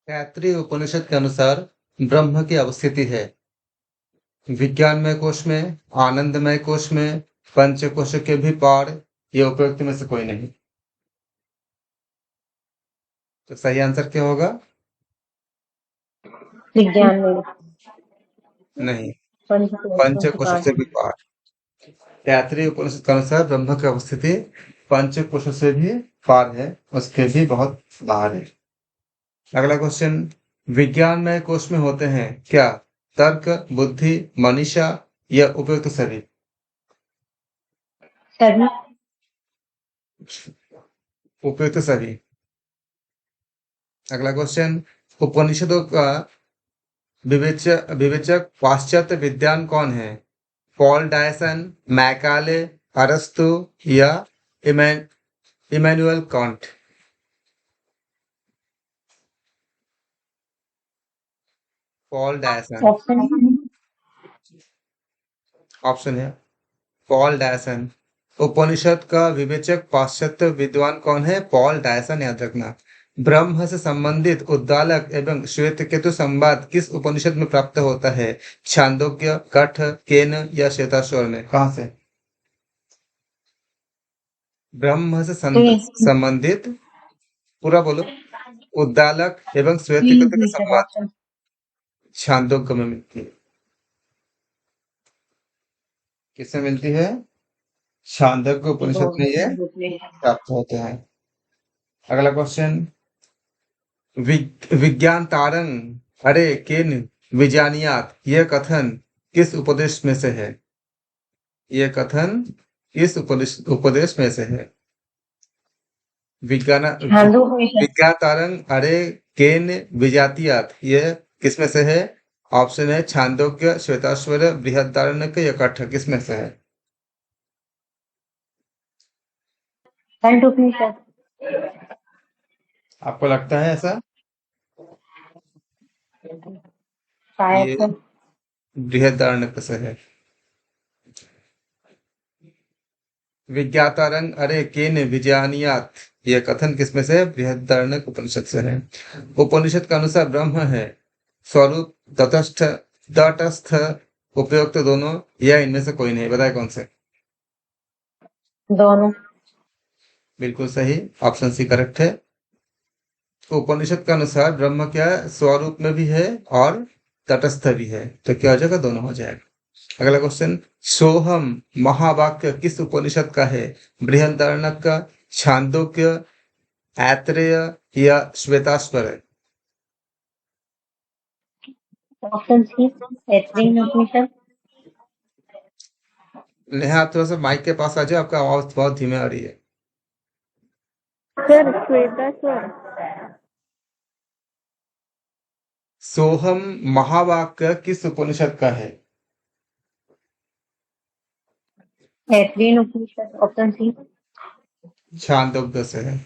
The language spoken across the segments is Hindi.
तैत्रीय उपनिषद के अनुसार ब्रह्म की अवस्थिति है विज्ञानमय कोश में, आनंदमय कोश में, पंचकोश के भी पार। ये उपरोक्त में से कोई नहीं। तो सही आंसर क्या होगा? विज्ञान में नहीं, पंचकोशों के पंचकोश पार। से भी पार। तैत्रीय उपनिषद के अनुसार ब्रह्म की अवस्थिति पंचकोश से भी पार है, उसके भी बहुत बाहर है। अगला क्वेश्चन, विज्ञानमय कोश में होते हैं क्या तर्क, बुद्धि, मनीषा या उपयुक्त सभी? सभी। उपयुक्त सभी। अगला क्वेश्चन, उपनिषदों का विवेचक विवेचक पाश्चात्य विद्वान कौन है? पॉल डायसन, मैकाले, अरस्तु या Immanuel Kant? Paul Dyson. Option option है पॉल डायसन। उपनिषद का विवेचक पाश्चात्य विद्वान कौन है? पॉल डायसन, याद रखना। ब्रह्म से संबंधित उद्दालक एवं श्वेत केतु संवाद किस उपनिषद में प्राप्त होता है? छांदोग्य, कठ, केन या श्वेताश्वर में? कहाँ से? ब्रह्म से संबंधित, पूरा बोलो। उद्दालक एवं श्वेत जी केतु के जी सर, संवाद ऑप्शन छांदोग्य में मिलती है। किससे मिलती है? छांदोग्य उपनिषद में ये प्राप्त होते हैं। अगला क्वेश्चन, विज्ञान तारंग अरे केन विजानियात, यह कथन किस उपदेश में से है? यह कथन किस उपदेश में से है? विज्ञान छांदो उपनिषद। विज्ञान तारंग अरे केन विजातियात, यह किसमें से है? ऑप्शन है छांदोग्य, श्वेताश्वर, बृहदारण्यक या कठ। किसमें से है? छांदो उपनिषद। आपको लगता है ऐसा? शायद ये से। बृहदारण्यक से है। विज्ञातारंग अरे केन विजानियात, यह कथन किसमें से है? बृहदारण्यक उपनिषद से है। उपनिषद के अनुसार ब्रह्म है स्वरूप, तटस्थ, तटस्थ, उपयुक्त दोनों या इनमें से कोई नहीं? बताए कौन से? दोनों। बिल्कुल सही, ऑप्शन सी करेक्ट है। तो उपनिषद के अनुसार ब्रह्म क्या है? स्वरूप में भी है और तटस्थ भी है, तो क्या हो जाएगा? दोनों हो जाएगा। अगला क्वेश्चन, सोहम महावाक्य किस उपनिषद का है? बृहदारण्यक का, छांदोग्य, ऐत्रेय या श्वेताश्वर? ऑप्शन सी तैत्रीय उपनिषद। नेहा, आप थोड़ा सा माइक के पास आ जाओ, आपका आवाज बहुत धीमे आ रही है। सर श्वेताश्वर। सोहम महावाक्य किस उपनिषद का है? तैत्रीय उपनिषद, ऑप्शन सी। छांदोग्य से है।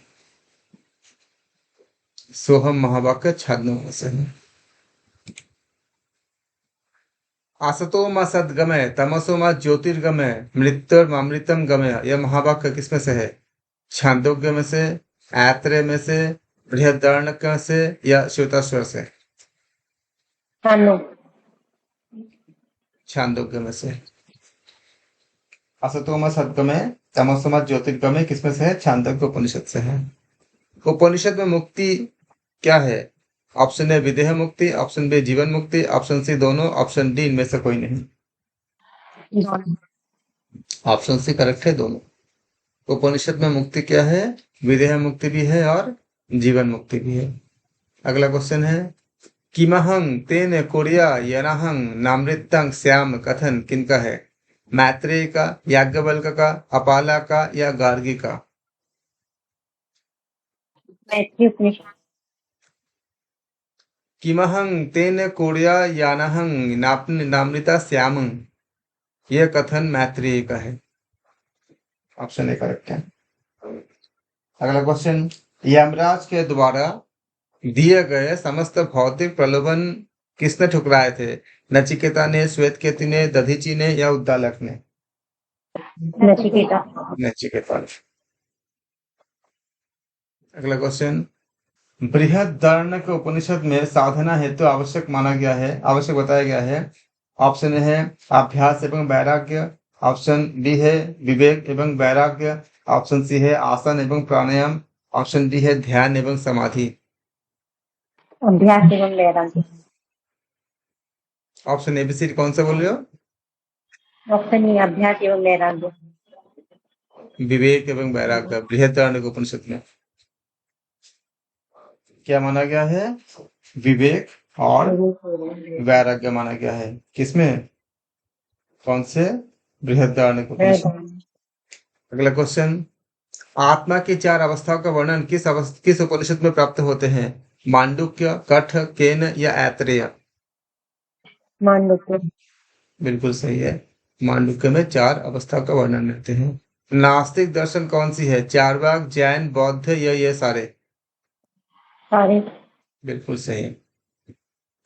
सोहम महावाक्य छांदोग्य से है। असतो मा सद्गमय, तमसो मा ज्योतिर्गमय, मृत्युर्मामृतम गमय, यह महावाक्य किसमें से है? छांदोग्य में से, ऐत्रेय में से, बृहदारण्यक में से या श्वेताश्वर से? छांदो। छांदोग्य में से। असतो मा सद्गमय, तमसो मा ज्योतिर्गमय किसमें से है? छांदोग्य उपनिषद से है। उपनिषद में मुक्ति क्या है? ऑप्शन ए विदेह मुक्ति, ऑप्शन बी जीवन मुक्ति, ऑप्शन सी दोनों, ऑप्शन डी इनमें से कोई नहीं। दोनों। ऑप्शन सी करेक्ट है, दोनों। उपनिषद में मुक्ति क्या है? विदेह मुक्ति भी है और जीवन मुक्ति भी है। अगला क्वेश्चन है, किमहं तेन कोरिया यनहं नामृतंग श्याम कथन किनका है? मैत्रेय का, याज्ञवल्क्य का, अपाला का या गार्गी का? तैत्रीय उपनिषद। किमहं तेन कोरिया यानहं नामृता श्यामं, यह कथन मैत्रेय का है। ऑप्शन ए करेक्ट है। अगला क्वेश्चन, यमराज के द्वारा दिए गए समस्त भौतिक प्रलोभन किसने ठुकराए थे? नचिकेता ने, श्वेतकेतु ने, दधीची ने या उद्दालक ने? नचिकेता। नचिकेता ने। अगला क्वेश्चन, बृहदारण्यक उपनिषद में साधना हेतु आवश्यक माना गया है, आवश्यक बताया गया है। ऑप्शन ए है अभ्यास एवं वैराग्य, ऑप्शन बी है विवेक एवं वैराग्य, ऑप्शन सी है आसन एवं प्राणायाम, ऑप्शन डी है ध्यान एवं समाधि। अभ्यास एवं वैराग्य। ऑप्शन एबीसी कौन सा बोल रहे हो? ऑप्शन ए अभ्यास एवं वैराग्य। विवेक एवं वैराग्य बृहदारण्यक उपनिषद में क्या माना गया है? विवेक और वैराग्य माना गया है। किसमें? कौन से? बृहदारण्यक उपनिषद। अगला क्वेश्चन, आत्मा की चार अवस्थाओं का वर्णन किस उपनिषद में प्राप्त होते हैं? मांडुक्य, कठ, केन या ऐतरेय? मांडुक्य। बिल्कुल सही है। मांडुक्य में चार अवस्थाओं का वर्णन रहते हैं। नास्तिक दर्शन कौन सी है? चारवाक, जैन, बौद्ध या ये सारे? सारे। बिल्कुल सही।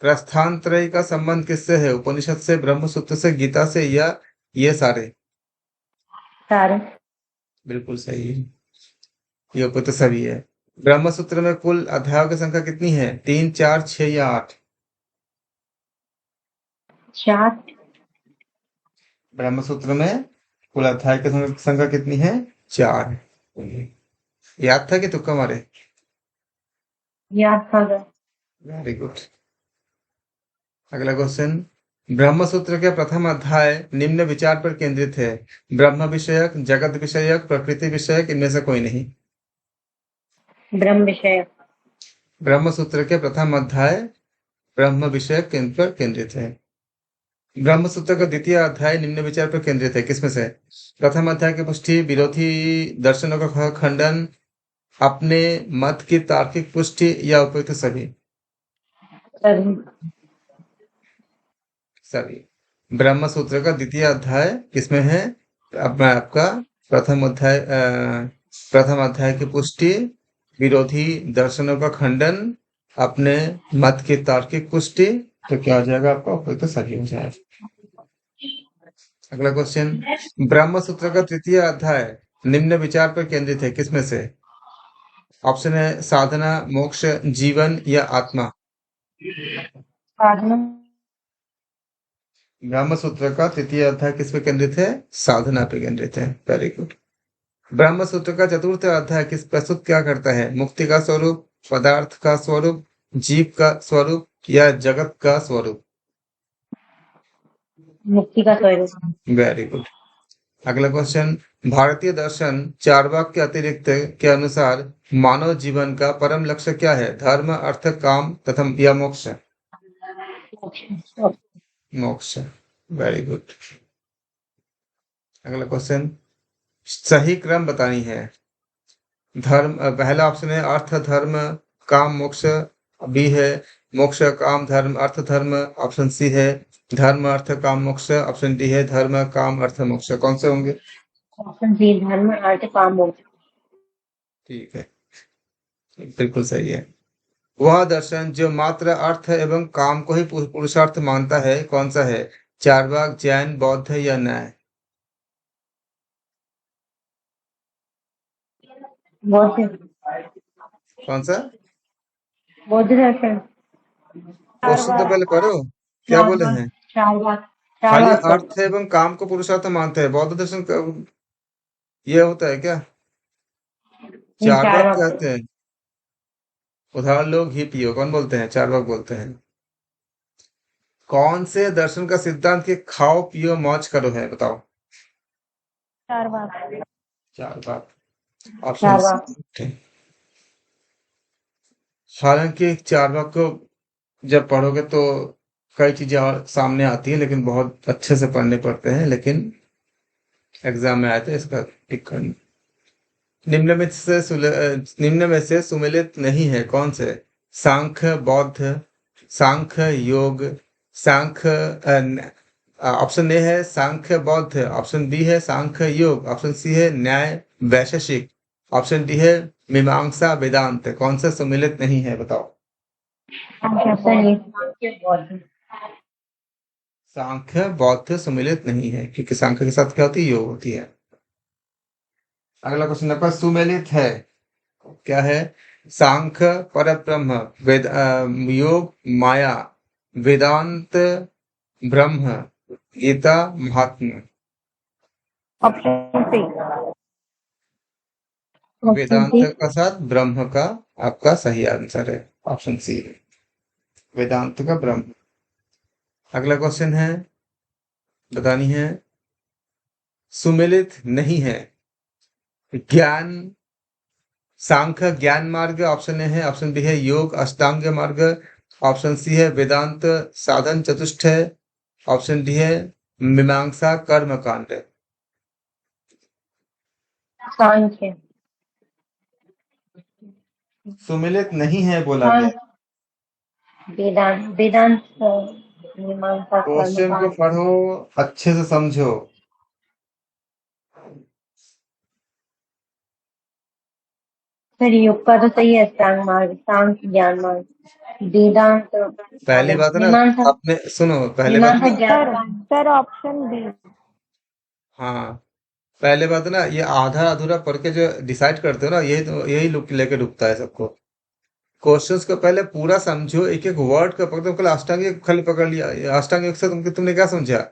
प्रस्थानत्रय का संबंध किससे है? उपनिषद से, ब्रह्म सूत्र से, गीता से या ये सारे? सारे। बिल्कुल सही है। ये तो सभी है। ब्रह्म सूत्र में कुल अध्यायों की संख्या कितनी है? 3, 4, 6 या 8? 4। ब्रह्म सूत्र में कुल अध्याय की संख्या कितनी है? 4। याद था कि तुक्का मारे? याद था। Very good. अगला क्वेश्चन, ब्रह्म सूत्र के प्रथम अध्याय निम्न विचार पर केंद्रित है। ब्रह्म विषयक, जगत विषयक, प्रकृति विषयक, इनमें से कोई नहीं। ब्रह्म विषय। ब्रह्म सूत्र के प्रथम अध्याय ब्रह्म विषयक पर केंद्रित है। ब्रह्म सूत्र का द्वितीय अध्याय निम्न विचार पर केंद्रित है। किसमें से? प्रथम अध्याय की पुष्टि, विरोधी दर्शनों का खंडन, अपने मत की तार्किक पुष्टि या उपयुक्त सभी? सभी। ब्रह्म सूत्र का द्वितीय अध्याय किसमें है? आपका प्रथम अध्याय की पुष्टि, विरोधी दर्शनों का खंडन, अपने मत की तार्किक पुष्टि, तो क्या हो जाएगा आपका? उपयुक्त सभी हो जाएगा। अगला क्वेश्चन, ब्रह्म सूत्र का तृतीय अध्याय निम्न विचार पर केंद्रित है। किसमें से? ऑप्शन है साधना, मोक्ष, जीवन या आत्मा? साधना। ब्रह्म सूत्र का तृतीय अध्याय किस पे केंद्रित है? साधना पे केंद्रित है। Very good. ब्रह्म सूत्र का चतुर्थ अध्याय किस प्रस्तुत क्या करता है? मुक्ति का स्वरूप, पदार्थ का स्वरूप, जीव का स्वरूप या जगत का स्वरूप? मुक्ति का स्वरूप। Very good. अगला क्वेश्चन, भारतीय दर्शन चारवाक के अतिरिक्त के अनुसार मानव जीवन का परम लक्ष्य क्या है? धर्म, अर्थ, काम तथा या मोक्ष? मोक्ष। Very good. अगला क्वेश्चन, सही क्रम बतानी है। धर्म पहला ऑप्शन है अर्थ, धर्म, काम, मोक्ष। बी है मोक्ष, काम, धर्म, अर्थ, धर्म। ऑप्शन सी है धर्म, अर्थ, काम, मोक्ष। ऑप्शन डी है धर्म, काम, अर्थ, मोक्ष। कौन से होंगे? ऑप्शन सी धर्म, अर्थ, काम, मोक्ष। ठीक है, बिल्कुल सही है। वह दर्शन जो मात्र अर्थ एवं काम को ही पुरुषार्थ मानता है, कौन सा है? चारवाक, जैन, बौद्ध या न्याय? बौद्ध। कौन सा? बौद्ध दर्शन। क्वेश्चन तो पहले पढ़ो, क्या बोले हैं? खाली अर्थ एवं काम को पुरुषार्थ मानते हैं। बौद्ध दर्शन का ये होता है क्या? चारवाक कहते हैं। उदाहरण लोग ही पियो, कौन बोलते हैं? चारवाक बोलते हैं। कौन से दर्शन का सिद्धांत कि खाओ पियो मौज करो है? बताओ। चारवाक। चारवाक। ऑप्शन। हालांकि चारवाक को जब पढ़ोगे तो कई चीजें और सामने आती है, लेकिन बहुत अच्छे से पढ़ने पड़ते हैं। लेकिन एग्जाम में आए थे इसका टिक करना। निम्न में से सुमेलित नहीं है कौन से? सांख्य, बौद्ध, सांख्य, योग, सांख्य। ऑप्शन ए है सांख्य बौद्ध, ऑप्शन बी है सांख्य योग, ऑप्शन सी है न्याय वैशेषिक, ऑप्शन डी है मीमांसा वेदांत। कौन सा सुमेलित नहीं है? बताओ। सांख्य बौद्ध सुमेलित नहीं है, क्योंकि सांख्य के साथ क्या होती है? योग होती है। अगला क्वेश्चन आपका सुमेलित है, क्या है? सांख्य परब्रह्म, योग माया, वेदांत ब्रह्म, गीता महात्म्य। Option C. Option Vedanta C. का साथ ब्रह्म का आपका सही आंसर है, ऑप्शन सी, वेदांत का ब्रह्म। अगला क्वेश्चन है, बतानी है, सुमेलित नहीं है ज्ञान सांख्य ज्ञान मार्ग, ऑप्शन ए है, ऑप्शन बी है योग अष्टांग मार्ग, ऑप्शन सी है वेदांत साधन चतुष्टय, ऑप्शन डी है मीमांसा कर्म कांड। सांख्य। सुमेलित नहीं है बोला गया। वेदांत वेदांत मीमांसा क्वेश्चन को कर्मकांड। पढ़ो, अच्छे से समझो। फिर योग का तो सही है, अष्टांग मार्ग, सांख्य ज्ञान मार्ग, वेदांत पहली साधन, बात ना, मीमांसा। आपने सुनो, पहले बात मीमांसा ना, ज्ञान कांड। Sir option B. हाँ, पहले बात ना, ये आधा अधूरा पढ़ के जो डिसाइड करते हो ना, यही तो यही लुक लेके डूबता है सबको। क्वेश्चंस को पहले पूरा समझो, एक एक वर्ड का पकड़ो। कल अष्टांग योग खाली पकड़ लिया, ये अष्टांग योग से तुमने क्या समझा?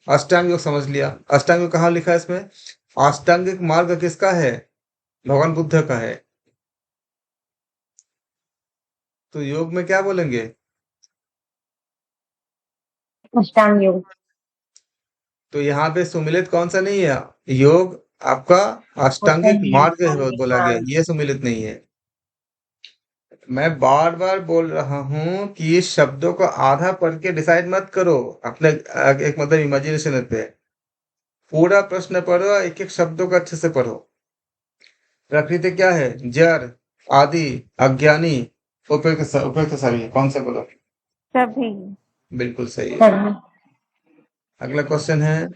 अष्टांग योग समझ लिया। अष्टांग योग कहाँ लिखा है इसमें? अष्टांगिक मार्ग किसका है? भगवान बुद्ध का है। तो योग में क्या बोलेंगे? अष्टांग योग। तो यहाँ पे सुमिलित कौन सा नहीं है? योग आपका अष्टांगिक मार्ग है बोला गया, ये सुमिलित नहीं है। मैं बार बार बोल रहा हूं कि ये शब्दों को आधा पढ़ के डिसाइड मत करो अपने एक मतलब इमेजिनेशन पे। पूरा प्रश्न पढ़ो, एक एक शब्दों को अच्छे से पढ़ो। प्रकृति क्या है? जड़, आदि, अज्ञानी, उपयुक्त सभी। कौन सा बोलो? सभी। बिल्कुल सही है। सभी। अगला क्वेश्चन है,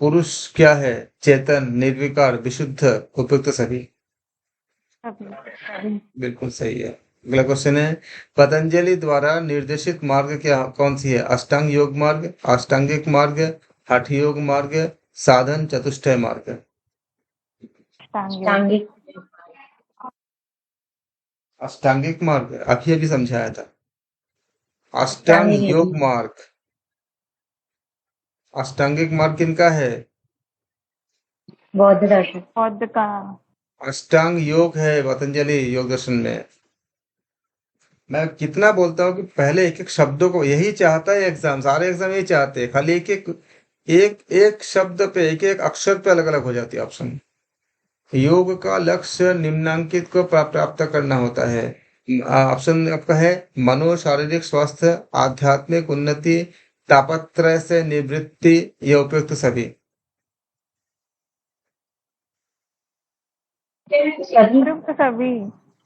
पुरुष क्या है? चेतन, निर्विकार, विशुद्ध, उपयुक्त सभी। सभी। बिल्कुल सही है। अगला क्वेश्चन है, पतंजलि द्वारा निर्देशित मार्ग क्या कौन सी है? अष्टांग योग मार्ग, अष्टांगिक मार्ग, हठ योग मार्ग, साधन चतुष्टय मार्ग। अष्टांगिक। अष्टांगिक मार्ग अभी अभी समझाया था। अष्टांग अष्टांगिक योग योग। मार्ग, अष्टांगिक मार्ग किनका है? बौद्ध दर्शन। बौद्ध का। अष्टांग योग है पतंजलि योग दर्शन में। मैं कितना बोलता हूँ कि पहले एक एक शब्दों को, यही चाहता है एग्जाम, सारे एग्जाम यही चाहते हैं, खाली एक एक एक एक शब्द पे, एक एक अक्षर पे अलग अलग हो जाती है ऑप्शन। योग का लक्ष्य निम्नांकित को प्राप्त करना होता है। ऑप्शन आपका है मनो शारीरिक स्वास्थ्य, आध्यात्मिक उन्नति, तापत्रय से निवृत्ति, ये उपयुक्त सभी। सभी। सभी।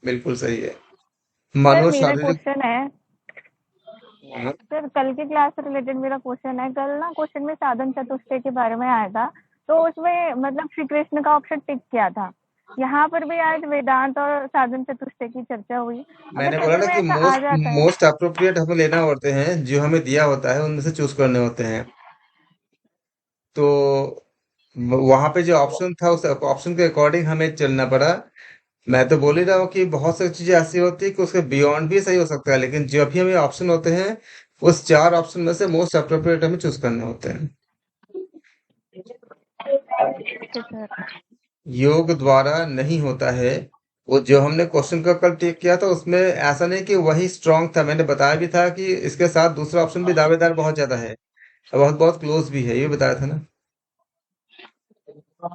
बिल्कुल सही है। सर मनो मेरा शारीरिक। क्वेश्चन है, हाँ, सर कल के क्लास से रिलेटेड मेरा क्वेश्चन है। कल ना क्वेश्चन में साधन चतुष्टय के बारे में आया था, तो उसमें मतलब श्री कृष्ण का ऑप्शन टिक किया था। यहाँ पर भी आज वेदांत और साधन चतुष्टय की चर्चा हुई। अगर मैंने बोला पेपर ना में कि ऐसा आ मोस्ट जाता है। मोस्ट अप्रोप्रिएट हमें लेना होते हैं, जो हमें दिया होता है उनमें से चूज करने होते हैं। तो वहां पे जो ऑप्शन था, उस ऑप्शन के अकॉर्डिंग हमें चलना पड़ा। मैं तो बोल ही रहा हूँ कि बहुत सारी चीजें ऐसी होती है कि उसके बियॉन्ड भी सही हो सकता है, लेकिन जब भी हमें ऑप्शन होते हैं, उस चार ऑप्शन में से मोस्ट अप्रोप्रिएट हमें चूज करने होते हैं। योग द्वारा नहीं होता है। वो जो हमने क्वेश्चन का कल टिक किया था, उसमें ऐसा नहीं कि वही स्ट्रांग था, मैंने बताया भी था कि इसके साथ दूसरा ऑप्शन भी दावेदार बहुत ज्यादा है, बहुत बहुत क्लोज भी है, ये बताया था ना।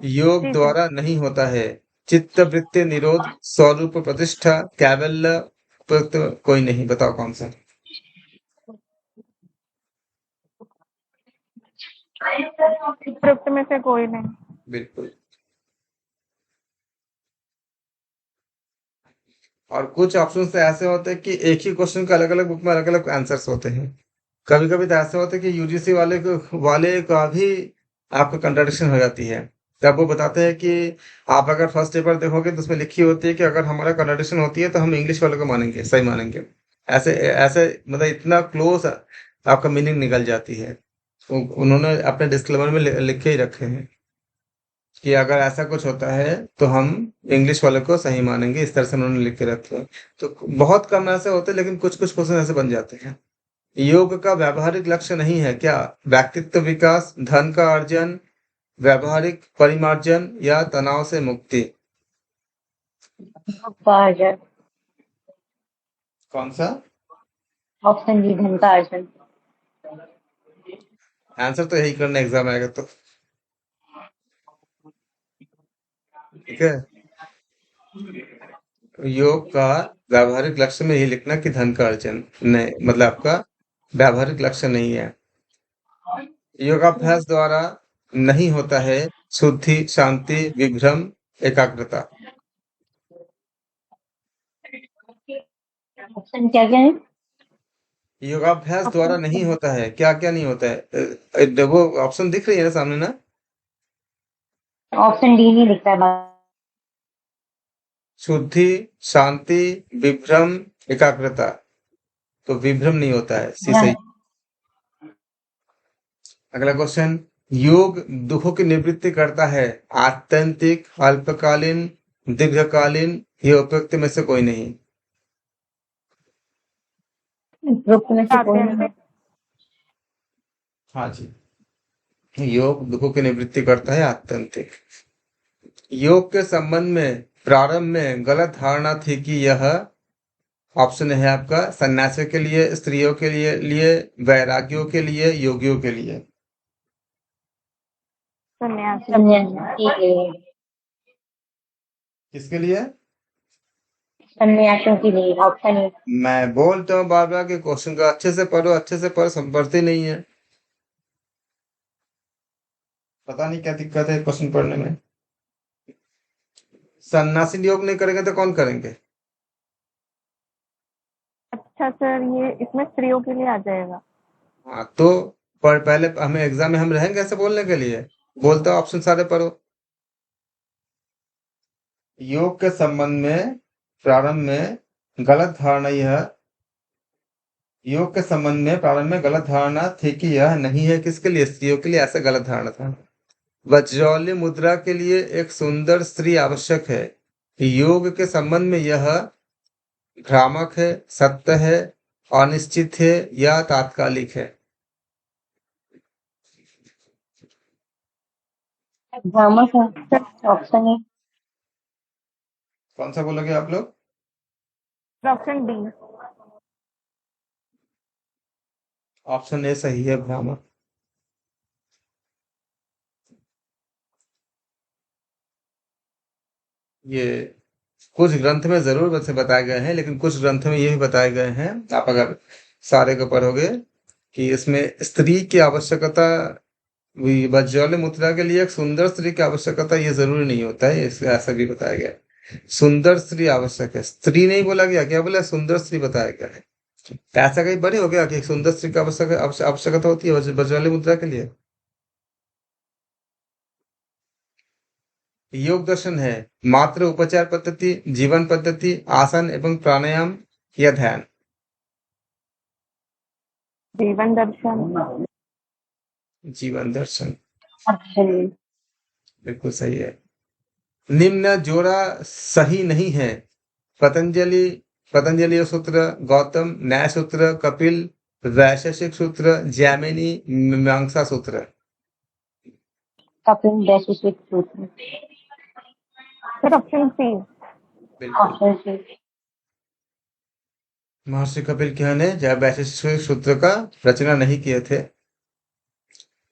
योग द्वारा नहीं होता है। चित्त वृत्ति निरोध, स्वरूप प्रतिष्ठा, कैवल्य, उपयुक्त कोई नहीं। बताओ कौन सा? उपयुक्त में से कोई नहीं। बिल्कुल। और कुछ ऑप्शन तो ऐसे होते हैं कि एक ही क्वेश्चन का अलग अलग बुक में अलग अलग आंसर्स होते हैं। कभी कभी तो ऐसे होते हैं कि यूजीसी वाले का भी आपको कंट्राडिक्शन हो जाती है। तब वो बताते हैं कि आप अगर फर्स्ट पेपर देखोगे तो उसमें लिखी होती है कि अगर हमारा कंट्राडिक्शन होती है तो हम इंग्लिश वालों को मानेंगे, सही मानेंगे। ऐसे ऐसे मतलब इतना क्लोज आपका मीनिंग निकल जाती है। उन्होंने अपने डिस्क्लेमर में लिखे ही रखे हैं। कि अगर ऐसा कुछ होता है तो हम इंग्लिश वाले को सही मानेंगे, इस तरह से उन्होंने लिख के रखे हैं। तो बहुत कम ऐसे होते हैं, लेकिन कुछ कुछ क्वेश्चन ऐसे बन जाते हैं। योग का व्यावहारिक लक्ष्य नहीं है क्या? व्यक्तित्व विकास, धन का अर्जन, व्यावहारिक परिमार्जन या तनाव से मुक्ति? अर्जन। कौन सा? ऑप्शन डी, धन का अर्जन। आंसर तो यही करना, एग्जाम आएगा तो। ठीक है, योग का व्यावहारिक लक्ष्य में यही लिखना कि धन का अर्जन नहीं, मतलब आपका व्यावहारिक लक्ष्य नहीं है। योगाभ्यास द्वारा नहीं होता है शुद्धि, शांति, विभ्रम, एकाग्रता। ऑप्शन क्या क्या है? योगाभ्यास द्वारा नहीं होता है, क्या क्या नहीं होता है? वो ऑप्शन दिख रही है ना सामने ना? ऑप्शन डी नहीं दिखता है। शुद्धि, शांति, विभ्रम, एकाग्रता। तो विभ्रम नहीं होता है, सी सही। अगला क्वेश्चन, योग दुखों की निवृत्ति करता है, आत्यंतिक, अल्पकालीन, दीर्घकालीन, ये उपयुक्त में से कोई नहीं। ग्रुप में से कोई नहीं। हाँ जी, योग दुखों की निवृत्ति करता है, आत्यंतिक। योग के संबंध में प्रारंभ में गलत धारणा थी कि यह, ऑप्शन है आपका, सन्यासियों के लिए, स्त्रियों के लिए, वैरागियों के लिए, योगियों के लिए। सन्यासी। सन्यासी के लिए। किसके लिए? सन्यासियों के लिए। Option A. मैं बोलता हूँ बार बार के क्वेश्चन का अच्छे से पढ़ो, अच्छे से पढ़ो, संभलते नहीं है। पता नहीं क्या दिक्कत है क्वेश्चन पढ़ने में। सन्यासी योग नहीं करेंगे तो कौन करेंगे? अच्छा सर, ये इसमें स्त्रियों के लिए आ जाएगा। हाँ तो पहले हमें एग्जाम में हम रहेंगे ऐसे बोलने के लिए? बोलता हूँ ऑप्शन सारे पढ़ो। योग के संबंध में प्रारंभ में गलत धारणा यह, योग के संबंध में प्रारंभ में गलत धारणा थी कि यह नहीं है, किसके लिए? स्त्रियों के लिए, ऐसा गलत धारणा था। वज्रौल्य मुद्रा के लिए एक सुंदर स्त्री आवश्यक है। योग के संबंध में यह भ्रामक है, सत्य है, अनिश्चित है या तात्कालिक है? भ्रामक है। Option A. कौन सा बोलोगे आप लोग? Option D. ऑप्शन ए सही है, भ्रामक। ये कुछ ग्रंथ में जरूर वैसे बताए गए हैं, लेकिन कुछ ग्रंथ में ये भी बताए गए हैं, आप अगर सारे को पढ़ोगे, कि इसमें स्त्री की आवश्यकता, वज्रौल्य मुद्रा के लिए एक सुंदर स्त्री की आवश्यकता, ये जरूरी नहीं होता है, इसमें ऐसा भी बताया गया है। सुंदर स्त्री आवश्यक है, स्त्री नहीं बोला गया, क्या बोला? सुंदर स्त्री बताया गया है। तो ऐसा कहीं बड़े हो गया कि एक सुंदर स्त्री की आवश्यकता होती है वज्रौल्य मुद्रा के लिए? योग दर्शन है मात्र उपचार पद्धति, जीवन पद्धति, आसन एवं प्राणायाम या ध्यान? जीवन दर्शन। जीवन दर्शन, ऑप्शन ए। बिल्कुल सही है। निम्न जोड़ा सही नहीं है, पतंजलि, पतंजलि सूत्र, गौतम, न्याय सूत्र, कपिल, वैशेषिक सूत्र, जैमिनी, मीमांसा सूत्र। कपिल वैशेषिक सूत्र। Sir option C. बिल्कुल, ऑप्शन सी। महर्षि कपिल क्या ने जब वैशेषिक सूत्र का रचना नहीं किए थे।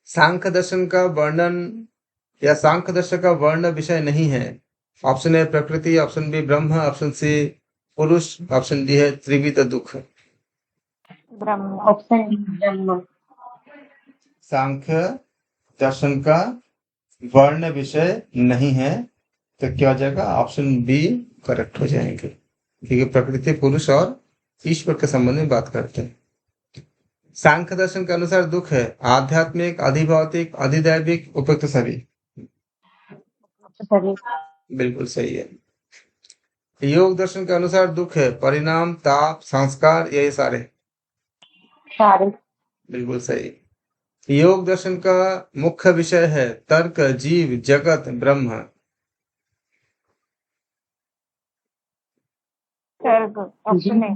सांख्य दर्शन का वर्णन या सांख्य दर्शन का वर्ण विषय नहीं है। ऑप्शन ए प्रकृति, ऑप्शन बी ब्रह्म, ऑप्शन सी पुरुष, ऑप्शन डी है त्रिविध दुख। ब्रह्म। ऑप्शन डी, ब्रह्म। सांख्य दर्शन का वर्ण विषय नहीं है, तो क्या हो जाएगा? ऑप्शन बी करेक्ट हो जाएंगे, क्योंकि प्रकृति, पुरुष और ईश्वर के संबंध में बात करते हैं। सांख्य दर्शन के अनुसार दुख है आध्यात्मिक, अधिभौतिक, अधिदैविक, उपयुक्त सभी। सभी। बिल्कुल सही है। योग दर्शन के अनुसार दुख है परिणाम, ताप, संस्कार, ये सारे। सारे। बिल्कुल सही। योग दर्शन का मुख्य विषय है तर्क, जीव, जगत, ब्रह्म। तर्क, ऑप्शन ए।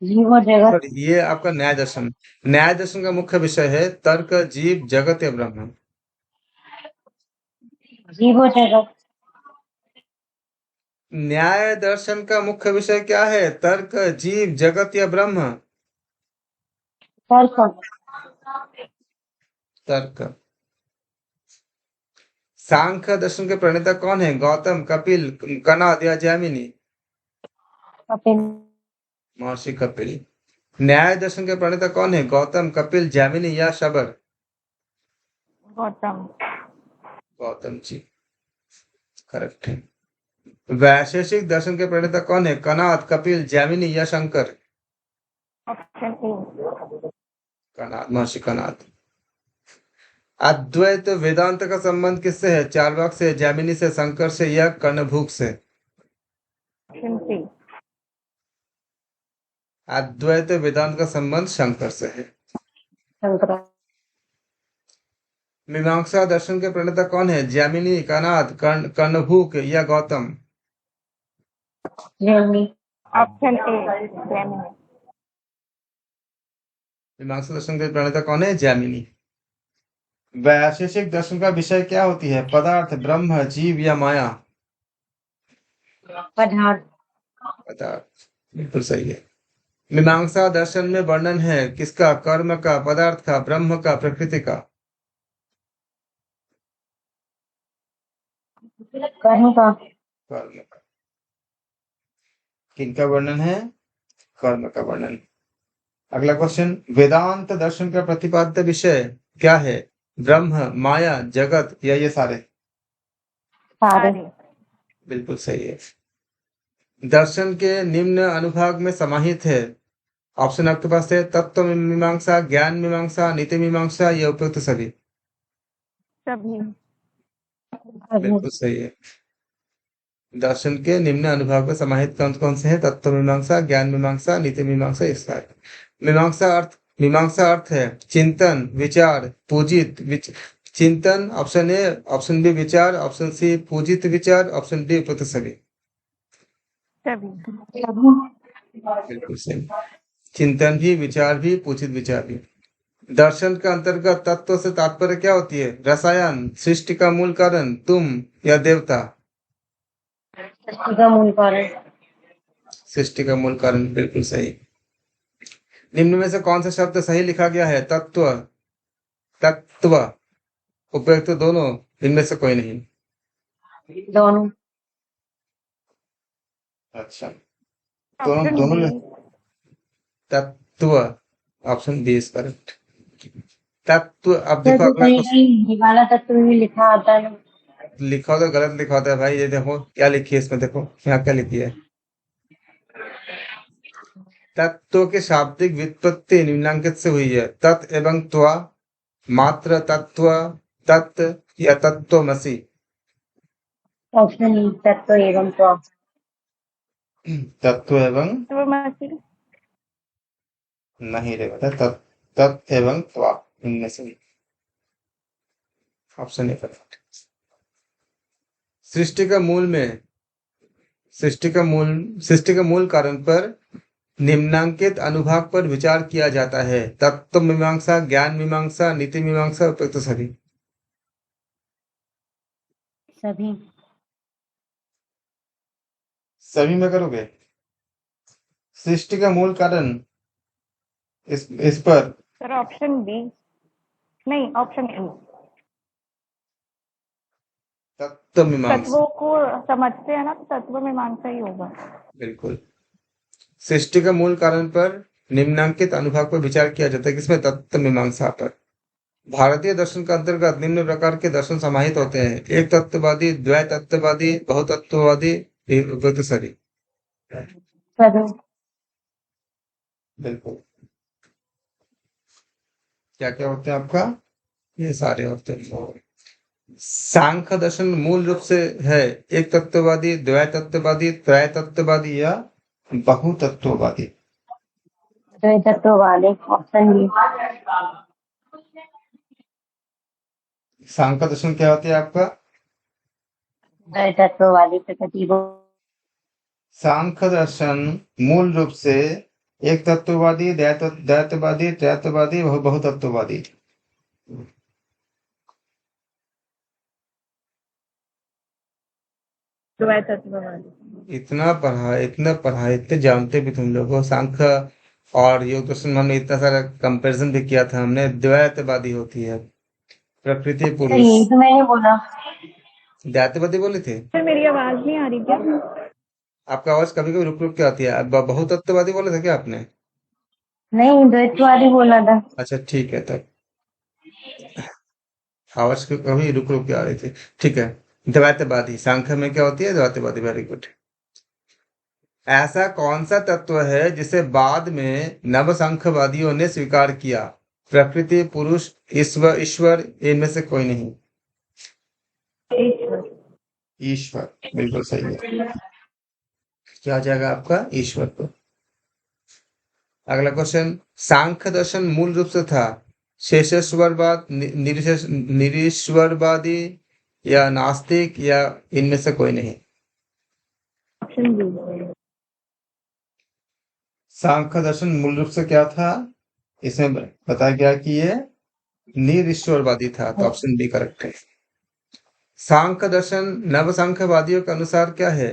जीव और जगत। सर ये आपका न्याय दर्शन। न्याय दर्शन का मुख्य विषय है तर्क, जीव, जगत या ब्रह्म। जीव और जगत। न्याय दर्शन का मुख्य विषय क्या है? तर्क, जीव, जगत या ब्रह्म। तर्क। तर्क। सांख्य दर्शन के प्रणेता कौन है? गौतम, कपिल, कणाद या जैमिनी। कपिल। महर्षि कपिल। न्याय दर्शन के प्रणेता कौन है? गौतम, कपिल, जैमिनी या शबर। गौतम। गौतम जी करेक्ट है। वैशेषिक दर्शन के प्रणेता कौन है? कणाद, कपिल, जैमिनी या शंकर। Option A. कणाद, महर्षि कणाद। अद्वैत वेदांत का संबंध किससे है? चार्वाक से, जैमिनी से, शंकर से या कर्णभूक से। Option C. अद्वैत वेदांत का संबंध शंकर से है। शंकर। मीमांसा दर्शन के प्रणेता कौन है? जैमिनी, कणाद, कर्णभूक या गौतम। जैमिनी। Option A, Jaimini. मीमांसा दर्शन के प्रणेता कौन है? जैमिनी। वैशेषिक दर्शन का विषय क्या होती है? पदार्थ, ब्रह्म, जीव या माया। पदार्थ। पदार्थ बिल्कुल सही है। मीमांसा दर्शन में वर्णन है किसका? कर्म का, पदार्थ का, ब्रह्म का, प्रकृति का। कर्म का। कर्म का। किनका वर्णन है? कर्म का वर्णन। अगला क्वेश्चन, वेदांत दर्शन का प्रतिपाद्य विषय क्या है? ब्रह्म, माया, जगत या ये सारे। सारे। बिल्कुल सही है। दर्शन के निम्न अनुभाग में समाहित है। ऑप्शन आपके पास है तत्व मीमांसा, ज्ञान मीमांसा, नीति मीमांसा या उपयुक्त सभी। सभी। बिल्कुल सही है। दर्शन के निम्न अनुभाग में समाहित कौन कौन से हैं? तत्व मीमांसा, ज्ञान मीमांसा, नीति मीमांसा, इसका मीमांसा अर्थ है चिंतन, विचार, पूजित चिंतन। ऑप्शन ए, ऑप्शन बी विचार, ऑप्शन सी पूजित विचार, ऑप्शन डी उपयुक्त सभी। सभी। बिल्कुल सही। चिंतन भी, विचार भी, पूजित विचार भी। दर्शन का अंतर्गत तत्व से तात्पर्य क्या होती है? रसायन, सृष्टि का मूल कारण, तुम या देवता। सृष्टि का मूल कारण। सृष्टि का मूल कारण बिल्कुल सही। निम्न में से कौन सा शब्द सही लिखा गया है? तत्व, तत्व, उपयुक्त दोनों, इनमें से कोई नहीं। दोनों। अच्छा, दोनों ऑप्शन दोनों बी। में तत्व, ऑप्शन बी इज करेक्ट। तत्व। अब देखो अगला कहीं क्वेश्चन। कहीं निवाला तत्व भी लिखा आता है। लिखा होता गलत लिखा होता है भाई। ये देखो क्या लिखी है इसमें, देखो यहाँ क्या लिखी है। तत्व के शाब्दिक व्युत्पत्ति निम्नलिखित से हुई है? तत् एवं त्वा, मात्र, तत्व, तत् या तत्वमसि। ऑप्शन ई, तत्व एवं त्वा। तत्व एवं तत्वमसि। नहीं रे बेटा, तत् एवं त्वा, इनमें से ऑप्शन ए करेक्ट। सृष्टि का मूल में सृष्टि का मूल कारण पर निम्नांकित अनुभाग पर विचार किया जाता है? तत्व मीमांसा, ज्ञान मीमांसा, नीति मीमांसा, उपयुक्त सभी। सभी। सभी में करोगे? सृष्टि का मूल कारण इस पर सर ऑप्शन बी, नहीं ऑप्शन ए। तत्व मीमांसा। तत्वों को समझते हैं ना, तो तत्व मीमांसा ही होगा। बिल्कुल। सृष्टि का मूल कारण पर निम्नांकित अनुभाग पर विचार किया जाता है किसमें? तत्व मीमांसा पर। भारतीय दर्शन का अंतर्गत निम्न प्रकार के दर्शन समाहित होते हैं? एक तत्ववादी, द्वै तत्ववादी, बहुतत्ववादी, उपयुक्त सभी। सभी। बिल्कुल। क्या क्या होते हैं आपका? ये सारे होते हैं। सांख्य दर्शन मूल रूप से है एक तत्ववादी, द्वै तत्ववादी, त्रय तत्ववादी या बहुतत्ववादी। द्वैतत्ववादी। Option B. सांख्य दर्शन क्या होती है आपका? द्वैतत्ववादी प्रकृति को। सांख्य दर्शन मूल रूप से एक तत्ववादी, द्वैतवादी, त्रैतवादी, बहुतत्ववादी। द्वैतत्ववादी। इतना पढ़ा, इतने जानते भी तुम लोग हो। सांख्य और योग दर्शन में हमने इतना सारा कंपैरिजन भी किया था हमने। द्वैतवादी होती है प्रकृति तो पुरुष। यही तो मैंने बोला। द्वैतवादी बोले थे। सर मेरी आवाज नहीं आ रही क्या? आपका आवाज कभी कभी रुक रुक के आती है। बहुतत्ववादी बोले थे क्या आपने? नहीं, द्वैतवादी बोला था। अच्छा ठीक है, तब आवाज कभी रुक रुक के आ रही थी। ठीक है, द्वैतवादी सांख्य में क्या होती है? द्वैतवादी। Very good. ऐसा कौन सा तत्व है जिसे बाद में नवसांख्यवादियों ने स्वीकार किया? प्रकृति, पुरुष, ईश्वर इनमें से कोई नहीं। ईश्वर बिल्कुल सही है। क्या आ जाएगा आपका? ईश्वर को। अगला क्वेश्चन, सांख्य दर्शन मूल रूप से था शेषेश्वरवाद, निरीश्वरवादी या नास्तिक या इनमें से कोई नहीं। Option B. सांख्य दर्शन मूल रूप से क्या था? इसमें बताया गया कि ये निरीश्वरवादी था, तो ऑप्शन बी करेक्ट है। सांख्य दर्शन नवसांख्यवादियों के अनुसार क्या है?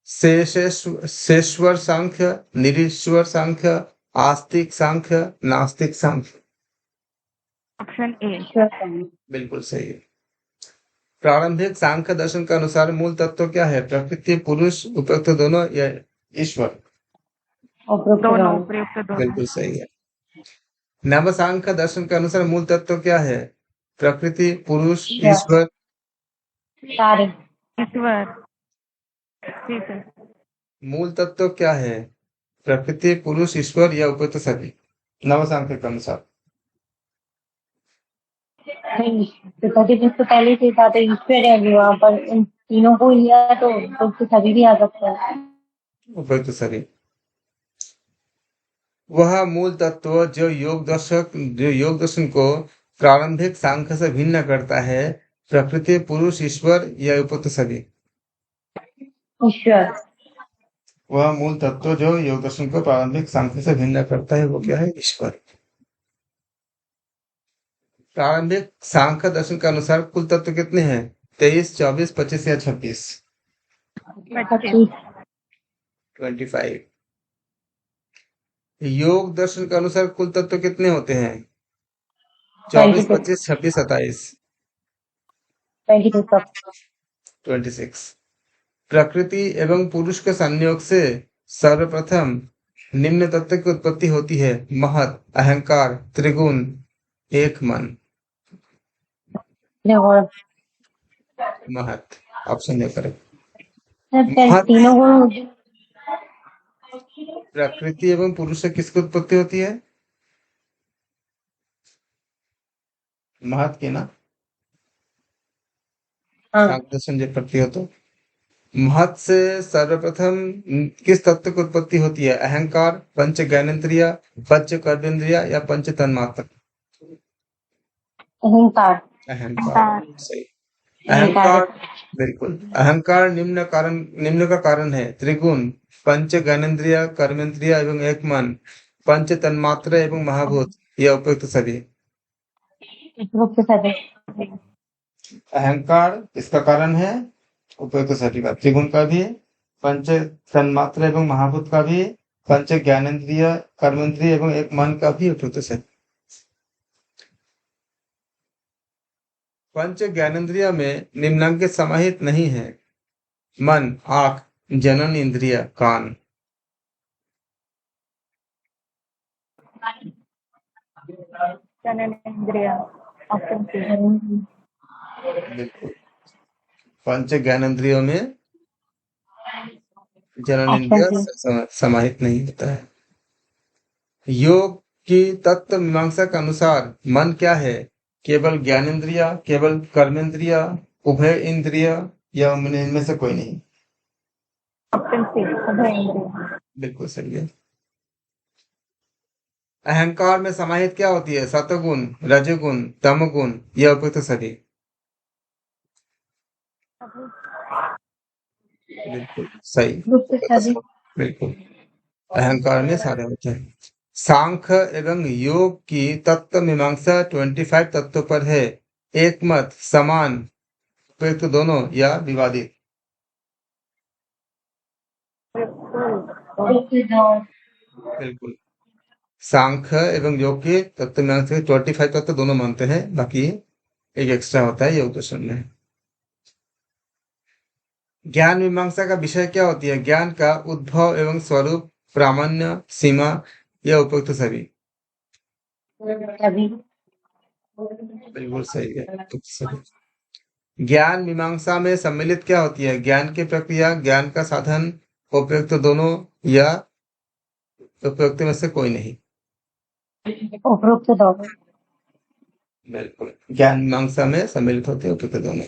शेषेश्वर सांख्य, निरीश्वर सांख्य, आस्तिक सांख्य, नास्तिक सांख्य। Option A. बिल्कुल सही है। प्रारंभिक सांख्य दर्शन के अनुसार मूल तत्व क्या है? प्रकृति, पुरुष, उपयुक्त दोनों या ईश्वर? दोनों। उपयुक्त दोनों। बिल्कुल सही है। नव सांख्य दर्शन के अनुसार मूल तत्व क्या है? प्रकृति, पुरुष, ईश्वर? सारे। ईश्वर। ठीक है। मूल तत्व क्या है? प्रकृति, पुरुष, ईश्वर या उपयुक्त सभी? नव सांख्य के अनुसार। नहीं, प्रकृति पुरुष तो पहले से था, तो ईश्वर है अभी वहाँ पर। इन तीनों को लिया तो सभी भी आ सकता है। उपयुक्त सभी। वह मूल तत्व जो योग दर्शन को प्रारंभिक सांख्य से भिन्न करता है, प्रकृति, पुरुष, ईश्वर या उपयुक्त सभी? ईश्वर। वह मूल तत्व जो योग दर्शन को प्रारंभिक सांख्य से भिन्न करता है, वो क्या है? ईश्वर। प्रारंभिक सांख्य दर्शन के अनुसार कुल तत्व कितने हैं? 23, 24, 25 या 26? 25। योग दर्शन के अनुसार कुल तत्व कितने होते हैं? 24, 25, 26, 27? 26। प्रकृति एवं पुरुष के संयोग से सर्वप्रथम निम्न तत्व की उत्पत्ति होती है: महत, अहंकार, त्रिगुण, एक मन। महत ऑप्शन ए करेक्ट। महत तीनों को। प्रकृति एवं पुरुष से किसकी उत्पत्ति होती है? महत की ना? सांख्य दर्शन जब पढ़ती हो तो महत से सर्वप्रथम किस तत्व की उत्पत्ति होती है? अहंकार, पंच ज्ञानेन्द्रिय, पंच कर्मेंद्रिय या पंच तन्मात्र? अहंकार। अहंकार सही। अहंकार बिल्कुल। अहंकार निम्न का कारण है: त्रिगुण, पंच ज्ञानेन्द्रिय, कर्मेंद्रिय एवं एक मन, पंच तन्मात्र एवं महाभूत या उपयुक्त सभी? अहंकार इसका कारण है, उपयुक्त सभी का। त्रिगुण का भी, पंच तन्मात्र एवं महाभूत का भी, पंच ज्ञानेन्द्रिय, कर्मेंद्रिय एवं एक मन का भी उपयुक्त सभी। पंच ज्ञानेन्द्रिय में निम्नांकित समाहित नहीं है: मन, आंख, जनन इंद्रिय, कान। जनन इंद्रिय। Option C. बिल्कुल। पंच ज्ञानेन्द्रियों में जनन इंद्रिय समाहित नहीं होता है। योग की तत्व मीमांसा के अनुसार मन क्या है? केवल ज्ञानेन्द्रिय, केवल कर्मेंद्रिय, उभय इंद्रिय या इनमें से कोई नहीं? Option C. उभय इंद्रिय। बिल्कुल सही है। अहंकार में समाहित क्या होती है? सतगुण, रजगुण, तमगुण, यह उपयुक्त सभी। बिल्कुल सही। उपयुक्त सभी। बिल्कुल, अहंकार में सारे होते हैं। सांख्य एवं योग की तत्व मीमांसा 25 तत्वों पर है। एक मत, समान, उपयुक्त दोनों या विवादित। बिल्कुल, सांख्य एवं योग के तत्व मीमांसा 25 तत्व दोनों मानते हैं, बाकी एक एक्स्ट्रा होता है योग दर्शन में। ज्ञान मीमांसा का विषय क्या होती है? ज्ञान का उद्भव एवं स्वरूप, प्रामाण्य, सीमा या उपयुक्त सभी। सभी। बिल्कुल सही है, उपयुक्त सभी। ज्ञान मीमांसा में सम्मिलित क्या होती है? ज्ञान की प्रक्रिया, ज्ञान का साधन, उपयुक्त दोनों या उपयुक्त में से कोई नहीं। उपयुक्त दोनों। बिल्कुल, ज्ञान मीमांसा में सम्मिलित होते हैं उपयुक्त दोनों।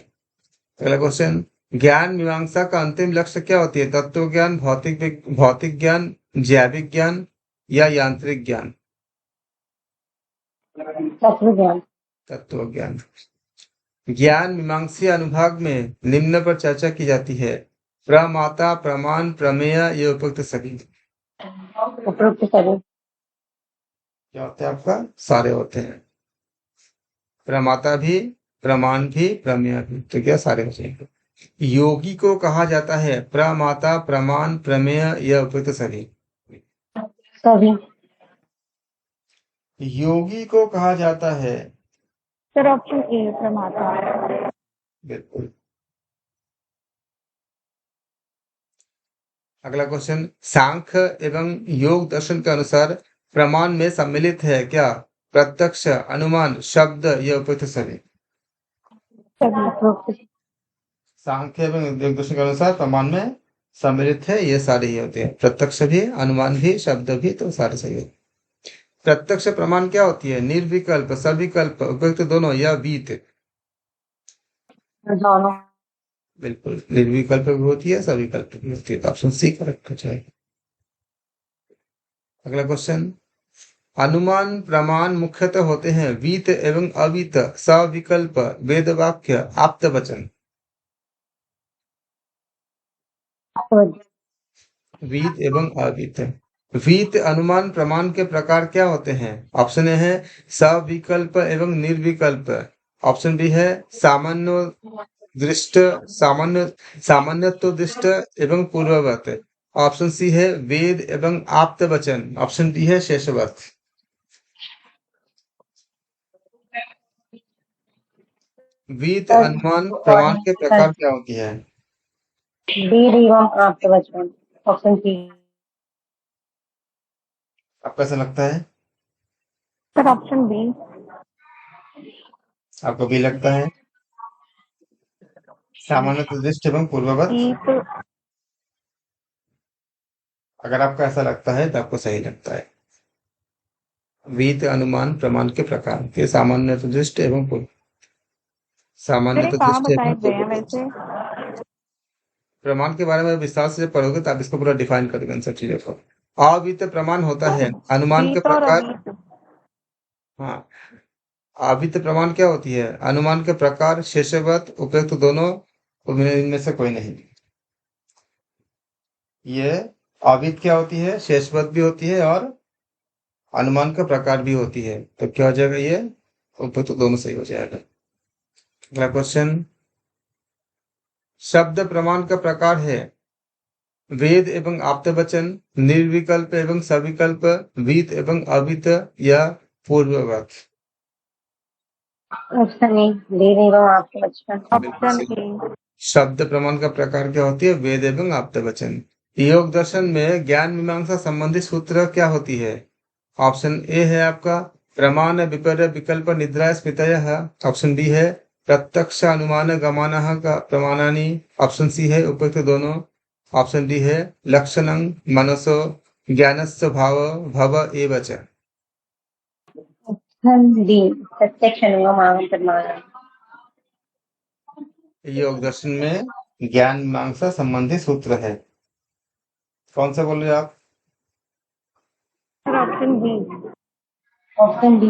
अगला क्वेश्चन, ज्ञान मीमांसा का अंतिम लक्ष्य क्या होती है? तत्व ज्ञान, भौतिक ज्ञान, जैविक ज्ञान या यांत्रिक ज्ञान। तत्व ज्ञान। तत्व ज्ञान। ज्ञान मीमांसीय अनुभाग में निम्न पर चर्चा की जाती है: प्रमाता, प्रमाण, प्रमेय, ये उपयुक्त सभी। उपयुक्त सभी। क्या होता है आपका? सारे होते हैं, प्रमाता भी, प्रमाण भी, प्रमेय भी, तो क्या सारे हो जाएंगे। योगी को कहा जाता है प्रमाता, प्रमाण, प्रमेय या उपयुक्त सभी। सभी। योगी को कहा जाता है। सर ऑप्शन ए प्रमाता। बिल्कुल। अगला क्वेश्चन, सांख्य एवं योग दर्शन के अनुसार प्रमाण में सम्मिलित है क्या? प्रत्यक्ष, अनुमान, शब्द या उपयुक्त सभी। सभी। उपयुक्त। सांख्य एवं योग दर्शन के अनुसार प्रमाण में सम्मिलित है, ये सारे ही होते हैं, प्रत्यक्ष भी, अनुमान भी, शब्द भी, तो सारे सही होते हैं। प्रत्यक्ष प्रमाण क्या होती है? निर्विकल्प, सविकल्प, उपयुक्त दोनों या वीत। दोनों। बिल्कुल, निर्विकल्प भी होती है, सविकल्प भी होती है, तो ऑप्शन सी करेक्ट हो जाएगा। अगला क्वेश्चन, अनुमान प्रमाण मुख्यतः होते हैं वीत एवं अवीत, सविकल्प, वेद वाक्य, आप्त वचन। वीत एवं अवीत। वीत अनुमान प्रमाण के प्रकार क्या होते हैं? ऑप्शन ए है सविकल्प एवं निर्विकल्प। ऑप्शन बी है सामान्य दृष्ट, सामान्य सामान्यत्व दृष्ट एवं पूर्ववत। ऑप्शन सी है वेद एवं आप्त वचन। ऑप्शन डी है शेषवत। वीत अनुमान प्रमाण के प्रकार क्या होती है? वेद एवं आप्त वचन। Option C. आपको ऐसा लगता है? Sir option B. आपको भी लगता है? सामान्य दृष्ट एवं पूर्ववत। तो अगर आपको ऐसा लगता है तो आपको सही लगता है। वीत अनुमान प्रमाण के प्रकार के सामान्य दृष्ट एवं पूर्व, सामान्य मेरे कहाँ दृष्ट बताए एवं गए हैं पूर्ववत। वैसे? प्रमाण के बारे में विस्तार से जब पढ़ोगे तो आप इसको पूरा डिफाइन करोगे इन सब चीजों को। अवित प्रमाण होता है अनुमान के वीत और प्रकार। अवीत। हाँ, अवित प्रमाण क्या होती है? अनुमान के प्रकार, शेषवत, उपयुक्त दोनों, इनमें से कोई नहीं। ये अवित क्या होती है? शेषवत भी होती है और अनुमान का प्रकार भी होती है, तो क्या हो जाएगा? ये उपयुक्त दोनों सही हो जाएगा। अगला क्वेश्चन, शब्द प्रमाण का प्रकार है वेद एवं आप्त वचन, निर्विकल्प एवं सविकल्प, वीत एवं अवीत या पूर्ववत। ऑप्शन ए वेद एवं आप्त वचन। बिल्कुल ऑप्शन सही। ए। शब्द प्रमाण का प्रकार क्या होती है? वेद एवं आप्त वचन। योग दर्शन में ज्ञान मीमांसा संबंधी सूत्र क्या होती है? ऑप्शन ए है आपका प्रमाण विपर्य विकल्प निद्रा स्मृतयः। ऑप्शन बी है प्रत्यक्ष अनुमान गमानः का प्रमाणानि। ऑप्शन सी है उपयुक्त दोनों। ऑप्शन डी है लक्षणं मनसो ज्ञानस्य भाव भव एव च। ऑप्शन डी प्रत्यक्ष अनुमान प्रमाण। योग दर्शन में ज्ञान मीमांसा संबंधी सूत्र है। कौन सा बोल रहे हो आप? Sir option B. Option D.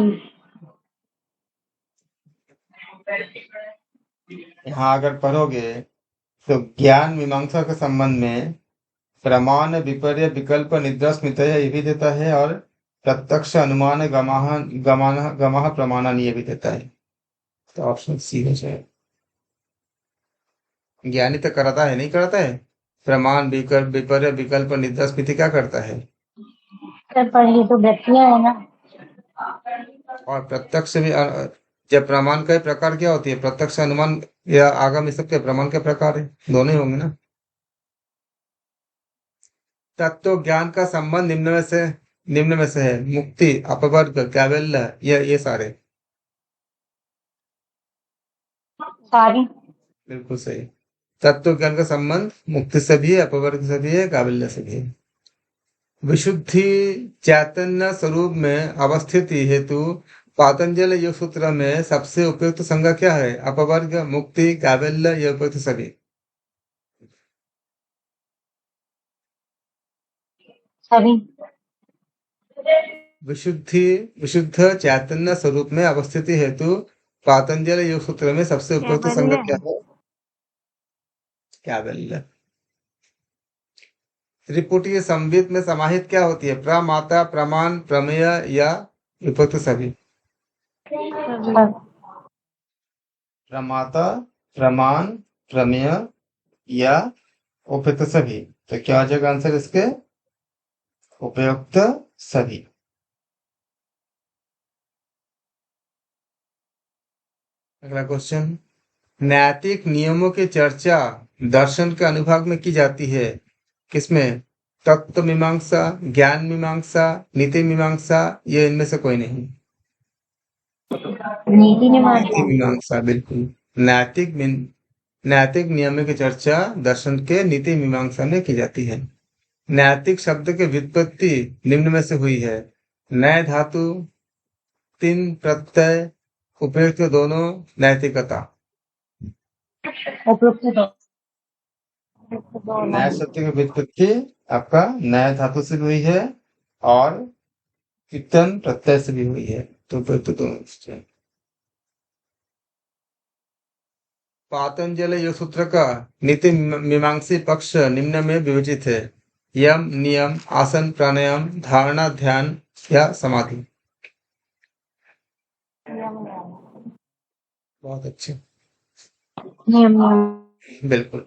यहाँ अगर पढ़ोगे तो ज्ञान मीमांसा के संबंध में प्रमाण विपर्य विकल्प निद्रा स्मृतय ये भी देता है, और प्रत्यक्ष अनुमान गमाह गमाह गमाह प्रमाणन ये भी देता है। तो ऑप्शन सी हो जाए। ज्ञानी तो कराता है, नहीं कराता है? प्रमाण विकल्प विपर्य विकल्प निद्रा स्मृति क्या करता है? सर पर ये तो व्यक्तियां है ना। और प्रत्यक्ष भी जब प्रमाण का प्रकार क्या होती है? प्रत्यक्ष अनुमान या आगम, इस सबके प्रमाण के प्रकार है, दोनों ही होंगे ना। तत्व ज्ञान का संबंध निम्न में से है। मुक्ति, अपवर्ग, कैवल्य, ये सारे। सारी। बिल्कुल सही। तत्व ज्ञान का संबंध मुक्ति से भी है, अपवर्ग से भी है, कैवल्य से भी है। विशुद्धि चैतन्य स्वरूप में अवस्थिति हेतु पातंजल योग सूत्र में सबसे उपयुक्त संज्ञा क्या है? अपवर्ग, मुक्ति, कैवल्य, ये उपयुक्त सभी। सभी। विशुद्ध चैतन्य स्वरूप में अवस्थिति हेतु पातंजल योग सूत्र में सबसे उपयुक्त संज्ञा क्या है? कैवल्य। त्रिपुटी संवित में समाहित क्या होती है? प्रमाता, प्रमाण, प्रमेय या उपयुक्त सभी? प्रमाता, प्रमाण, प्रमेय या उपयुक्त सभी। तो क्या आ जाएगा आंसर इसके? उपयुक्त सभी। अगला क्वेश्चन, नैतिक नियमों की चर्चा दर्शन के अनुभाग में की जाती है। किसमें? तत्व मीमांसा, ज्ञान मीमांसा, नीति मीमांसा, ये इनमें से कोई नहीं। नीति नीति मीमांसा, बिल्कुल। नैतिक नियमों की चर्चा दर्शन के नीति मीमांसा में की जाती है। नैतिक शब्द की व्युत्पत्ति निम्न में से हुई है। नए धातु, तीन प्रत्यय, उपयुक्त दोनों, नैतिकता। नए शब्द की व्युत्पत्ति आपका नए धातु से भी हुई है और कीर्तन प्रत्यय से भी हुई है, तो उपयुक्त दोनों। पातंजल योग सूत्र का नीति मीमांसी पक्ष निम्न में विभाजित है। यम, नियम, आसन, प्राणायाम, धारणा, ध्यान या समाधि। बहुत अच्छे। बिल्कुल।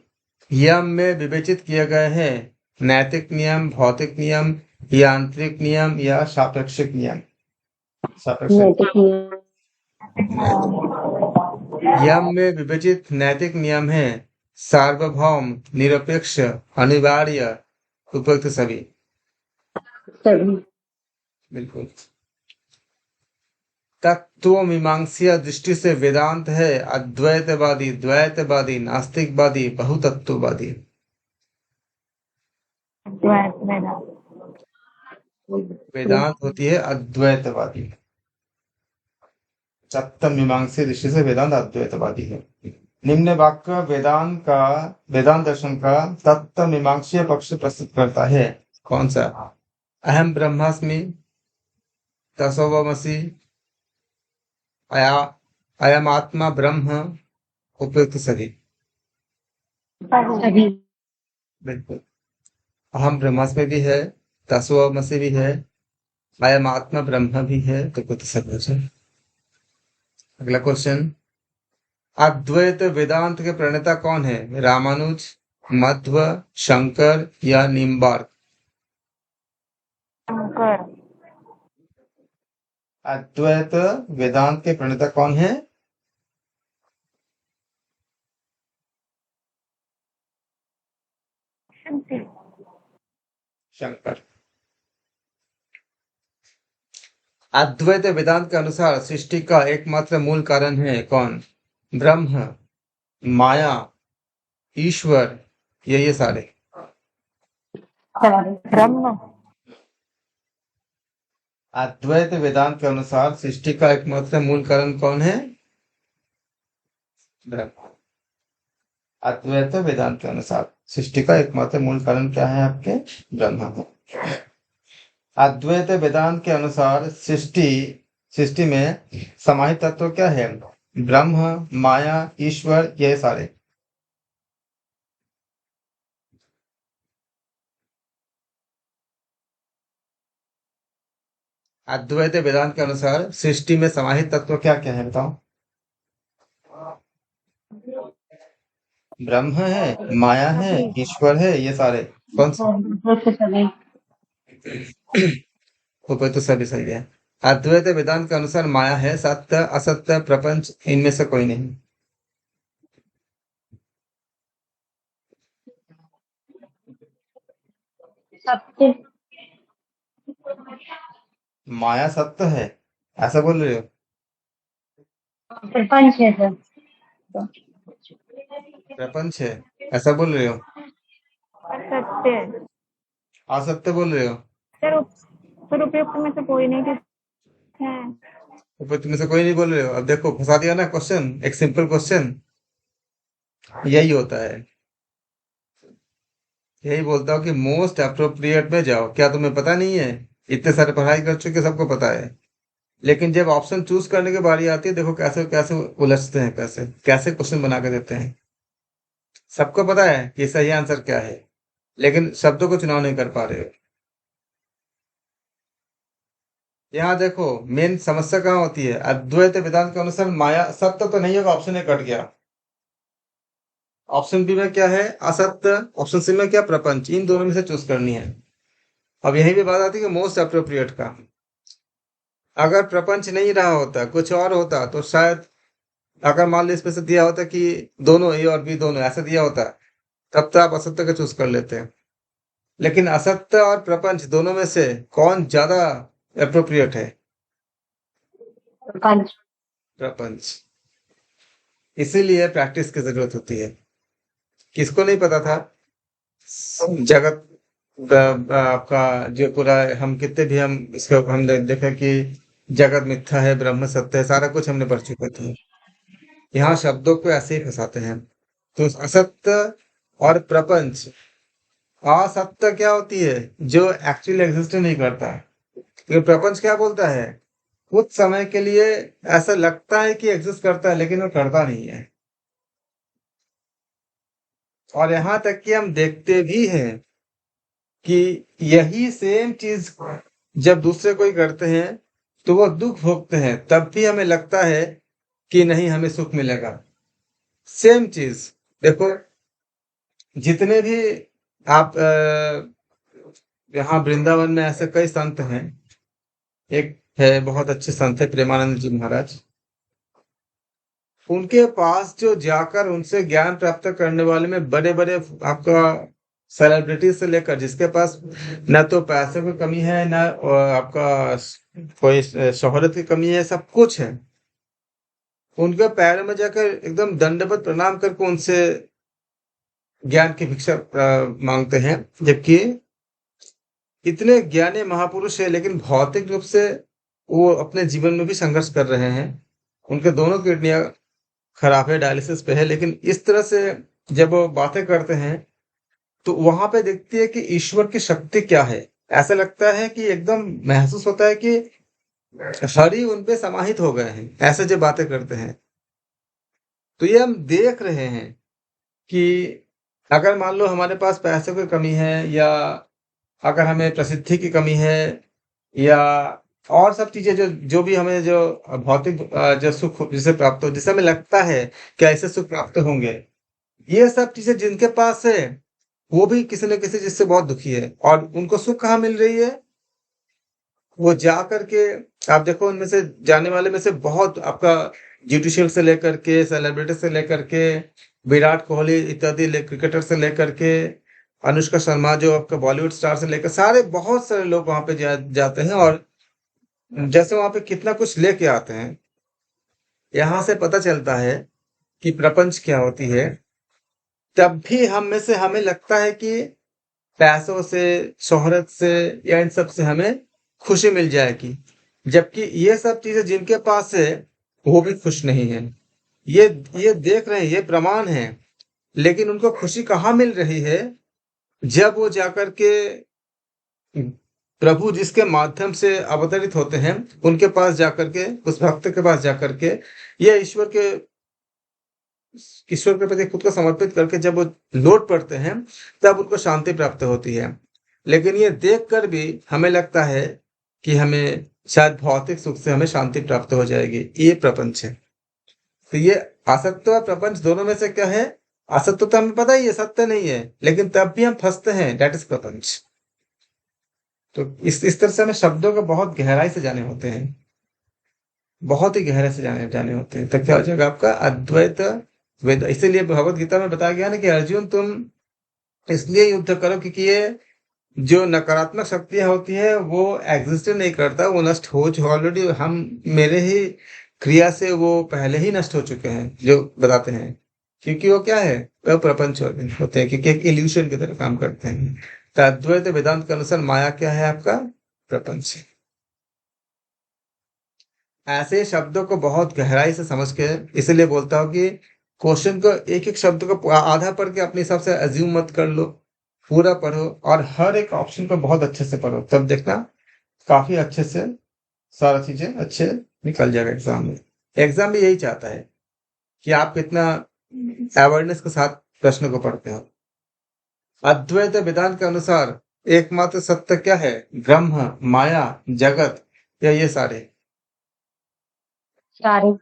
यम में विवेचित किए गए हैं नैतिक नियम, भौतिक नियम, यांत्रिक नियम या सापेक्षिक नियम। यम में विवेचित नैतिक नियम है सार्वभौम, निरपेक्ष, अनिवार्य, उपयुक्त सभी। बिल्कुल। तत्व मीमांसीय दृष्टि से वेदांत है अद्वैतवादी, द्वैतवादी, नास्तिकवादी, बहुतत्ववादी। वेदांत होती है अद्वैतवादी। तत्व मीमांसीय दृष्टि से वेदांत अद्वैतवादी है। निम्न वाक्य वेदांत दर्शन का तत्व मीमांसीय पक्ष प्रस्तुत करता है। कौन सा? अहम ब्रह्मास्मि, तत्त्वमसि, अयम आत्मा ब्रह्म, उपयुक्त सभी। बिल्कुल। अहम ब्रह्मास्मि भी है, तत्त्वमसि भी है, अयम आत्मा ब्रह्म भी है, तो उपयुक्त सभी। अगला क्वेश्चन, अद्वैत वेदांत के प्रणेता कौन है? रामानुज, मध्व, शंकर या निम्बार्क? अद्वैत वेदांत के प्रणेता कौन है? शंकर। अद्वैत वेदांत के अनुसार सृष्टि का एकमात्र मूल कारण है कौन? ब्रह्म, माया, ईश्वर, ये सारे। ब्रह्म। अद्वैत वेदांत के अनुसार सृष्टि का एकमात्र मूल कारण कौन है? ब्रह्म। अद्वैत वेदांत के अनुसार सृष्टि का एकमात्र मूल कारण क्या है आपके? ब्रह्म है। अद्वैत वेदांत के अनुसार सृष्टि सृष्टि में समाहित तत्व क्या है? ब्रह्म, माया, ईश्वर, ये सारे। अद्वैत वेदांत के अनुसार सृष्टि में समाहित तत्व क्या क्या है, बताओ? ब्रह्म है, माया है, सभी ईश्वर है, ये सारे। कौन सा? ऊपर से सभी। ऊपर तो सभी सही है। अद्वैत वेदांत के अनुसार माया है, सत्य, असत्य, प्रपंच, इनमें से कोई नहीं। सत्य। माया सत्य है, ऐसा बोल रहे हो? प्रपंच है सर। प्रपंच है, ऐसा बोल रहे हो? सत्य है। असत्य बोल रहे हो? सर उपयुक्त में से कोई नहीं है। ऊपर तुम्हें से कोई नहीं बोल रहे हो। अब देखो, फंसा दिया ना क्वेश्चन, एक सिंपल क्वेश्चन। यही होता है, यही बोलता हूँ कि मोस्ट अप्रोप्रिएट में जाओ। क्या तुम्हें पता नहीं है? इतने सारे पढ़ाई कर चुके, सबको पता है। लेकिन जब ऑप्शन चूज करने की बारी आती है, देखो कैसे कैसे उलझते हैं, कैसे कैसे क्वेश्चन बना के देते हैं। सबको पता है कि सही आंसर क्या है, लेकिन शब्दों को चुनाव नहीं कर पा रहे हो। यहाँ देखो, मेन समस्या कहाँ होती है? अद्वैत वेदांत के अनुसार माया सत्य तो नहीं होगा, ऑप्शन ए कट गया। ऑप्शन बी में क्या है? असत्य। ऑप्शन सी में क्या? प्रपंच। इन दोनों में से चूज करनी है। अब यही भी बात आती है कि मोस्ट अप्रोप्रिएट का। अगर प्रपंच नहीं रहा होता, कुछ और होता, तो शायद अगर मान लो इसमें से दिया होता कि दोनों ए और बी दोनों ऐसा दिया होता, तब तो आप असत्य का चूज कर लेते हैं। लेकिन असत्य और प्रपंच दोनों में से कौन ज्यादा अप्रोप्रिएट है? प्रपंच। प्रपंच। इसीलिए प्रैक्टिस की जरूरत होती है। किसको नहीं पता था जगत आपका जो पूरा, हम कितने भी हम इसको हमने देखा कि जगत मिथ्या है, ब्रह्म सत्य है, सारा कुछ हमने पढ़ चुके थे। यहाँ शब्दों को ऐसे ही फंसाते हैं। तो असत्य और प्रपंच, असत्य क्या होती है? जो एक्चुअली एग्जिस्ट नहीं करता। क्योंकि प्रपंच क्या बोलता है? कुछ समय के लिए ऐसा लगता है कि एग्जिस्ट करता है, लेकिन वो करता नहीं है। और यहाँ तक कि हम देखते भी हैं कि यही सेम चीज जब दूसरे कोई करते हैं तो वो दुख भोगते हैं, तब भी हमें लगता है कि नहीं, हमें सुख मिलेगा। सेम चीज। देखो, जितने भी आप यहाँ वृंदावन में ऐसे कई संत हैं। एक है बहुत अच्छे संत है, प्रेमानंद जी महाराज। उनके पास जो जाकर उनसे ज्ञान प्राप्त करने वाले में बड़े बड़े आपका सेलिब्रिटी से लेकर, जिसके पास न तो पैसे की कमी है, न आपका कोई शोहरत की कमी है, सब कुछ है, उनके पैरों में जाकर एकदम दंडवत प्रणाम करके उनसे ज्ञान की भिक्षा मांगते हैं। जबकि इतने ज्ञानी महापुरुष है, लेकिन भौतिक रूप से वो अपने जीवन में भी संघर्ष कर रहे हैं। उनके दोनों किडनियां खराब है, डायलिसिस पे है। लेकिन इस तरह से जब वो बातें करते हैं तो वहां पे देखती है कि ईश्वर की शक्ति क्या है। ऐसा लगता है कि एकदम महसूस होता है कि हरि उन पे समाहित हो गए हैं, ऐसे जब बातें करते हैं। तो ये हम देख रहे हैं कि अगर मान लो हमारे पास पैसे की कमी है, या अगर हमें प्रसिद्धि की कमी है, या और सब चीजें जो जो भी हमें जो भौतिक जो सुख जिसे प्राप्त हो, जिसे हमें लगता है कि ऐसे सुख प्राप्त होंगे, ये सब चीजें जिनके पास है वो भी किसी न किसी चीज से बहुत दुखी है। और उनको सुख कहाँ मिल रही है? वो जा करके, आप देखो उनमें से जाने वाले में से बहुत आपका जुडिशियल से लेकर के, सेलिब्रिटी से लेकर के, विराट कोहली इत्यादि क्रिकेटर से लेकर के, अनुष्का शर्मा जो आपका बॉलीवुड स्टार से लेकर, सारे बहुत सारे लोग वहां पे जाते हैं। और जैसे वहां पे कितना कुछ लेके आते हैं। यहाँ से पता चलता है कि प्रपंच क्या होती है। तब भी हम में से हमें लगता है कि पैसों से, शोहरत से, या इन सब से हमें खुशी मिल जाएगी। जबकि ये सब चीजें जिनके पास है वो भी खुश नहीं है। ये देख रहे हैं, ये प्रमाण है। लेकिन उनको खुशी कहाँ मिल रही है? जब वो जाकर के प्रभु जिसके माध्यम से अवतरित होते हैं उनके पास जाकर के, उस भक्त के पास जाकर के, ये ईश्वर के प्रति खुद को समर्पित करके जब वो लौट पड़ते हैं तब उनको शांति प्राप्त होती है। लेकिन ये देखकर भी हमें लगता है कि हमें शायद भौतिक सुख से हमें शांति प्राप्त हो जाएगी, ये प्रपंच है। तो ये असत्य और प्रपंच दोनों में से क्या है? असत्य तो हमें पता ही है, सत्य नहीं है, लेकिन तब भी हम फंसते हैं, दैट इज प्रपंच। तो इस तरह से हमें शब्दों को बहुत गहराई से जाने होते हैं, बहुत ही गहरे से जाने जाने होते हैं। तो क्या हो जाएगा आपका अद्वैत वेद। इसीलिए भगवत गीता में बताया गया ना कि अर्जुन तुम इसलिए युद्ध करो क्योंकि ये जो नकारात्मक शक्तियां होती है वो एग्जिस्ट नहीं करता, वो नष्ट हो ऑलरेडी, हम मेरे ही क्रिया से वो पहले ही नष्ट हो चुके हैं, जो बताते हैं। क्योंकि वो क्या है, वो प्रपंच होते हैं, क्योंकि एक इल्यूशन की तरह काम करते हैं। तो अद्वैत वेदांत के अनुसार माया क्या है? आपका प्रपंच। ऐसे शब्दों को बहुत गहराई से समझ के इसलिए बोलता हूँ कि क्वेश्चन को, एक एक शब्द को आधा पढ़ के अपने हिसाब से अज्यूम मत कर लो, पूरा पढ़ो और हर एक ऑप्शन को बहुत अच्छे से पढ़ो, तब देखना काफी अच्छे से सारा चीजें अच्छे निकल जाएगा एग्जाम में। एग्जाम भी यही चाहता है कि आप कितना अवेयरनेस के साथ प्रश्न को पढ़ते हो। अद्वैत वेदांत के अनुसार एकमात्र सत्य क्या है? ब्रह्म, माया, जगत या ये सारे? सारे।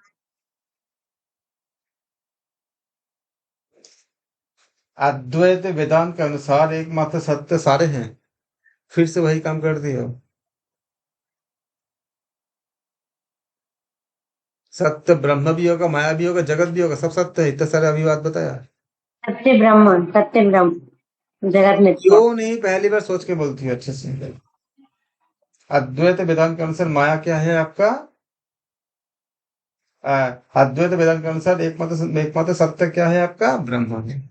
अद्वैत वेदांत के अनुसार एकमात्र सत्य सारे हैं। फिर से वही काम कर दिए हो। सत्य ब्रह्म भी होगा, माया भी होगा, जगत भी होगा, सब सत्य है, इतने सारे अभी बात बताया। सत्य ब्रह्म, सत्य ब्रह्म, जगत मिथ्या। क्यों नहीं पहली बार सोच के बोलती हो अच्छे से? अद्वैत वेदांत के अनुसार माया क्या है आपका? अद्वैत वेदांत के अनुसार एकमात्र सत्य क्या है आपका? ब्रह्म है।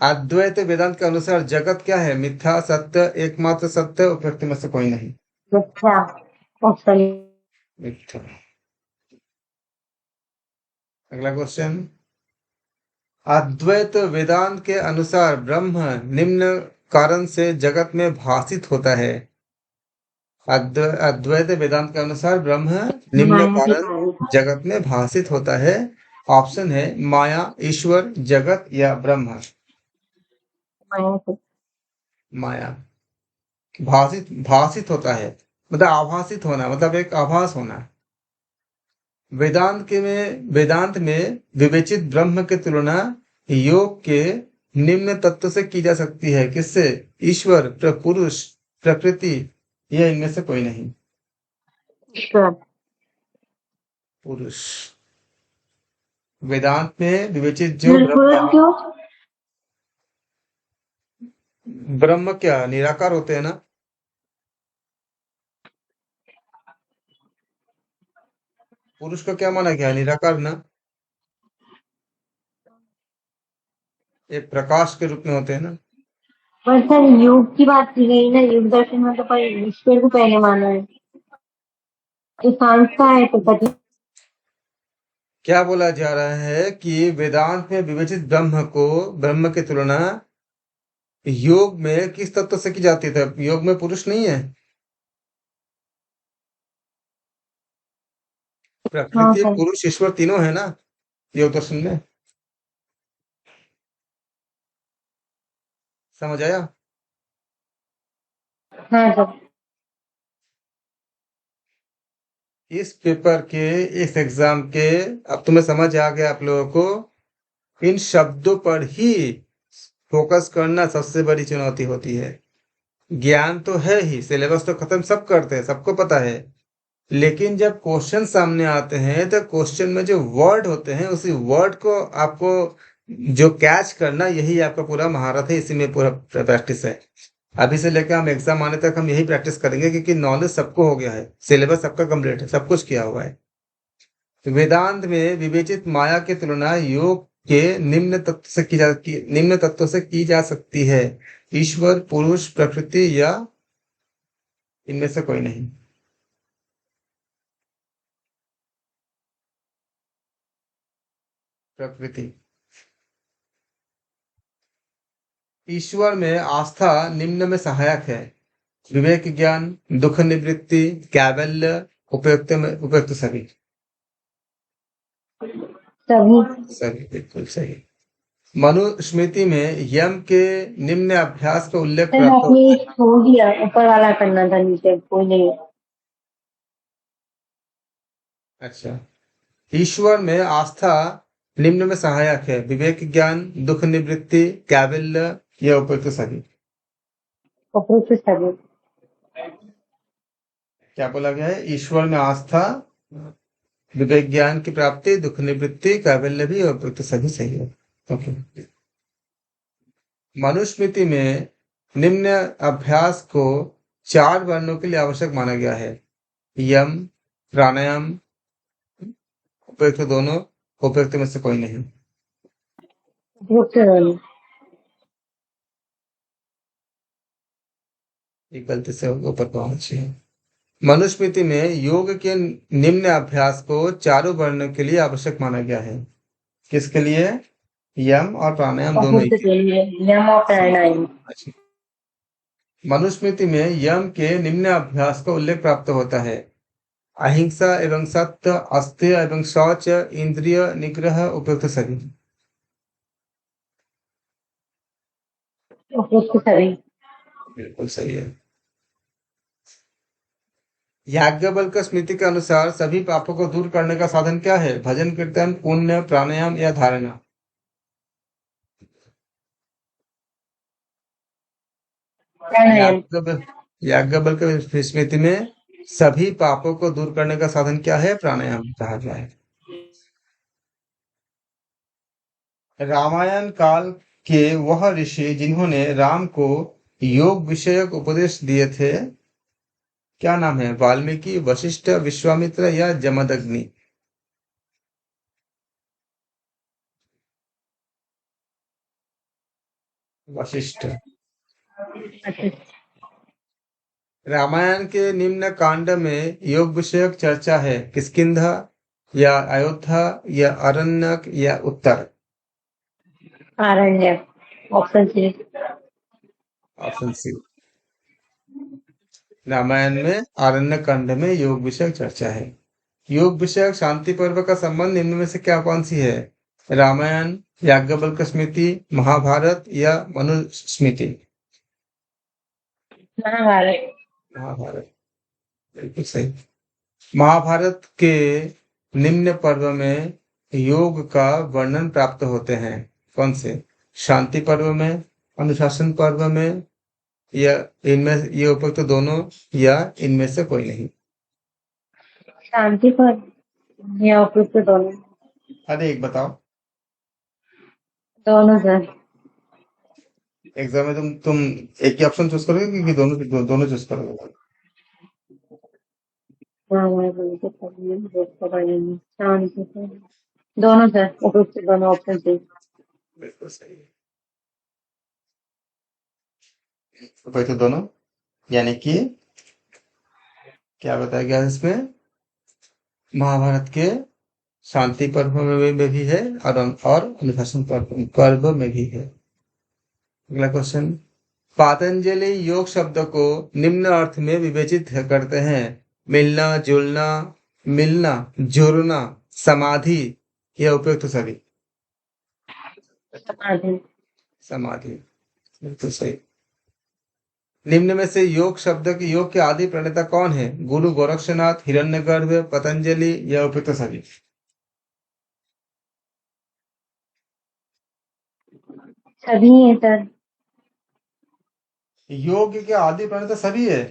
अद्वैत वेदांत के अनुसार जगत क्या है? मिथ्या, सत्य, एकमात्र सत्य, उपयुक्त में से कोई नहीं। मिथ्या। ऑप्शन। मिथ्या। अगला क्वेश्चन। अद्वैत वेदांत के अनुसार ब्रह्म निम्न कारण से जगत में भासित होता है। अद्वैत वेदांत के अनुसार ब्रह्म निम्न माया के कारण कारण। जगत में भासित होता है। ऑप्शन है माया, ईश्वर, जगत या ब्रह्म। माया से। माया। भासित भासित होता है मतलब आभासित होना, मतलब एक आभास होना। वेदांत में विवेचित ब्रह्म की तुलना योग के निम्न तत्व से की जा सकती है। किससे? ईश्वर, पुरुष, प्रकृति या इनमें से कोई नहीं। ईश्वर। पुरुष। वेदांत में विवेचित जो ब्रह्म पुरुष है, क्यों? ब्रह्म क्या निराकार होते हैं ना? पुरुष का क्या माना गया? निराकार ना, एक प्रकाश के रूप में होते हैं ना। पर सर योग की बात की गई ना, योग दर्शन में तो पर ईश्वर को पहले माना है। जो सांस का है तो पति। क्या बोला जा रहा है कि वेदांत में विवेचित ब्रह्म की तुलना योग में किस तत्व से की जाती है? योग में पुरुष नहीं है, हाँ प्रकृति, सर। पुरुष, ईश्वर तीनों है ना योग दर्शन में। समझ आया? हाँ सर। इस पेपर के, इस एग्जाम के, अब तुम्हें समझ आ गया आप लोगों को, इन शब्दों पर ही फोकस करना सबसे बड़ी चुनौती होती है। ज्ञान तो है ही, सिलेबस तो खत्म सब करते हैं, सबको पता है, लेकिन जब क्वेश्चन सामने आते हैं तो क्वेश्चन में जो वर्ड होते हैं उसी वर्ड को आपको जो कैच करना, यही आपका पूरा महारत है, इसी में पूरा प्रैक्टिस है। अभी से लेकर हम एग्जाम आने तक हम यही प्रैक्टिस करेंगे, क्योंकि नॉलेज सबको हो गया है, सिलेबस सबका कंप्लीट है, सब कुछ किया हुआ है। तो वेदांत में विवेचित माया की तुलना योग के निम्न तत्व से की जा सकती है। ईश्वर, पुरुष, प्रकृति या इनमें से कोई नहीं। प्रकृति। ईश्वर में आस्था निम्न में सहायक है। विवेक ज्ञान, दुख निवृत्ति, कैवल्य, उपयुक्त सभी। सभी बिल्कुल सही। मनुस्मृति में यम के निम्न अभ्यास का उल्लेख सर प्राप्त आपने होता एक छोड़ दिया, ऊपर वाला करना था, नीचे कोई नहीं। है। अच्छा, ईश्वर में आस्था निम्न में सहायक है। विवेक ज्ञान, दुख निवृत्ति, कैवल्य, यह उपयुक्त सभी। उपयुक्त सभी। क्या बोला गया है? ईश्वर में आस्था, विवेक ज्ञान की प्राप्ति, दुख निवृत्ति, कैवल्य भी, और उपयुक्त सभी सही है। ओके। मनुस्मृति में निम्न अभ्यास को 4 वर्णों के लिए आवश्यक माना गया है। यम, प्राणायाम, उपयुक्त दोनों, उपयुक्त में से कोई नहीं। उपयुक्त दोनों। एक गलती से ऊपर पहुंची। मनुस्मृति में योग के निम्न अभ्यास को 4 वर्णों के लिए आवश्यक माना गया है। किसके लिए? यम और प्राणायाम दोनों ही उपयुक्त के लिए। के लिए यम और प्राणायाम। अच्छा। मनुस्मृति में यम के निम्न अभ्यास का उल्लेख प्राप्त होता है। अहिंसा एवं सत्य, अस्तेय एवं शौच, इंद्रिय निग्रह, उपयुक्त सभी। उपयुक्त सभी। बिल्कुल सही है। याज्ञवल्क्य स्मृति के अनुसार सभी पापों को दूर करने का साधन क्या है? भजन, कीर्तन, पुण्य, प्राणायाम या धारणा? प्राणायाम। याज्ञवल्क्य स्मृति में सभी पापों को दूर करने का साधन क्या है? प्राणायाम कहा गया है। रामायण काल के वह ऋषि जिन्होंने राम को योग विषयक उपदेश दिए थे, क्या नाम है? वाल्मीकि, वशिष्ठ, विश्वामित्र या जमदग्नि? वशिष्ठ। अच्छा। रामायण के निम्न कांड में योग विषयक चर्चा है। किष्किंधा या अयोध्या या अरण्यक या Uttar? Aranya. Option C. Option C. Ramayan में आरण्य कांड में योग विषयक चर्चा है। योग विषयक शांति पर्व का संबंध निम्न में से क्या कौन सी है? रामायण, याज्ञवल्क्य स्मृति, महाभारत या मनुस्मृति? महाभारत। महाभारत बिल्कुल सही। महाभारत के निम्न पर्व में योग का वर्णन प्राप्त होते हैं। कौन से? शांति पर्व में, अनुशासन पर्व में, या इनमें ये उपयुक्त दोनों, या इनमें से कोई नहीं? शांति पर या उपयुक्त दोनों? अरे एक बताओ। दोनों सर। एग्जाम में तुम एक ही ऑप्शन चूज करोगे क्योंकि दोनों चूज करोगे? शांति पर दोनों सर, उपयुक्त दोनों, ऑप्शन सी। बिल्कुल सही है। उपयुक्त दोनों यानी कि क्या बताया गया है इसमें? महाभारत के शांति पर्व में भी है और अनुशासन पर्व में भी है। अगला क्वेश्चन। पातंजलि योग शब्द को निम्न अर्थ में विवेचित करते हैं। मिलना, जुलना, मिलना, जुड़ना, समाधि या उपयुक्त सभी? समाधि। समाधि बिल्कुल सही। निम्न में से योग के आदि प्रणेता कौन है? गुरु गोरक्षनाथ, हिरण्यगर्भ, पतंजलि या उपयुक्त सभी? सभी है सर। योग के आदि प्रणेता सभी है।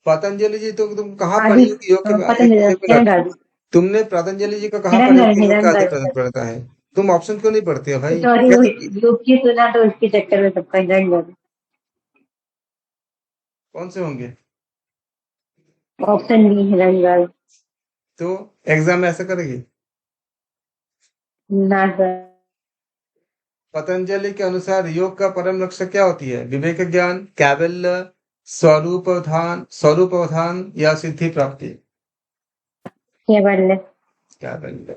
पतंजलि जी तो तुम कहाँ आदि पढ़ी हो कि योग के? पतंजलि, एक मिनट, हिरण्यगर्भ। तुमने पतंजलि जी का कहाँ पढ़ी हो हिरण्यगर्भ, कि योग के आदि हिरण्यगर्भ। प्रणेता है? तुम ऑप्शन क्यों नहीं पढ़ती हो भाई? सॉरी, वो योग की सुना तो उसके चक्कर में सबका हिरण्यगर्भ। कौन से होंगे? ऑप्शन बी, हिरण्यगर्भ। तो एग्जाम में ऐसा करेगी? ना सर। पतंजलि के अनुसार योग का परम लक्ष्य क्या होती है? विवेक ज्ञान, कैवल्य, स्वरूप अवधान या सिद्धि प्राप्ति? केवल। कैवल्य।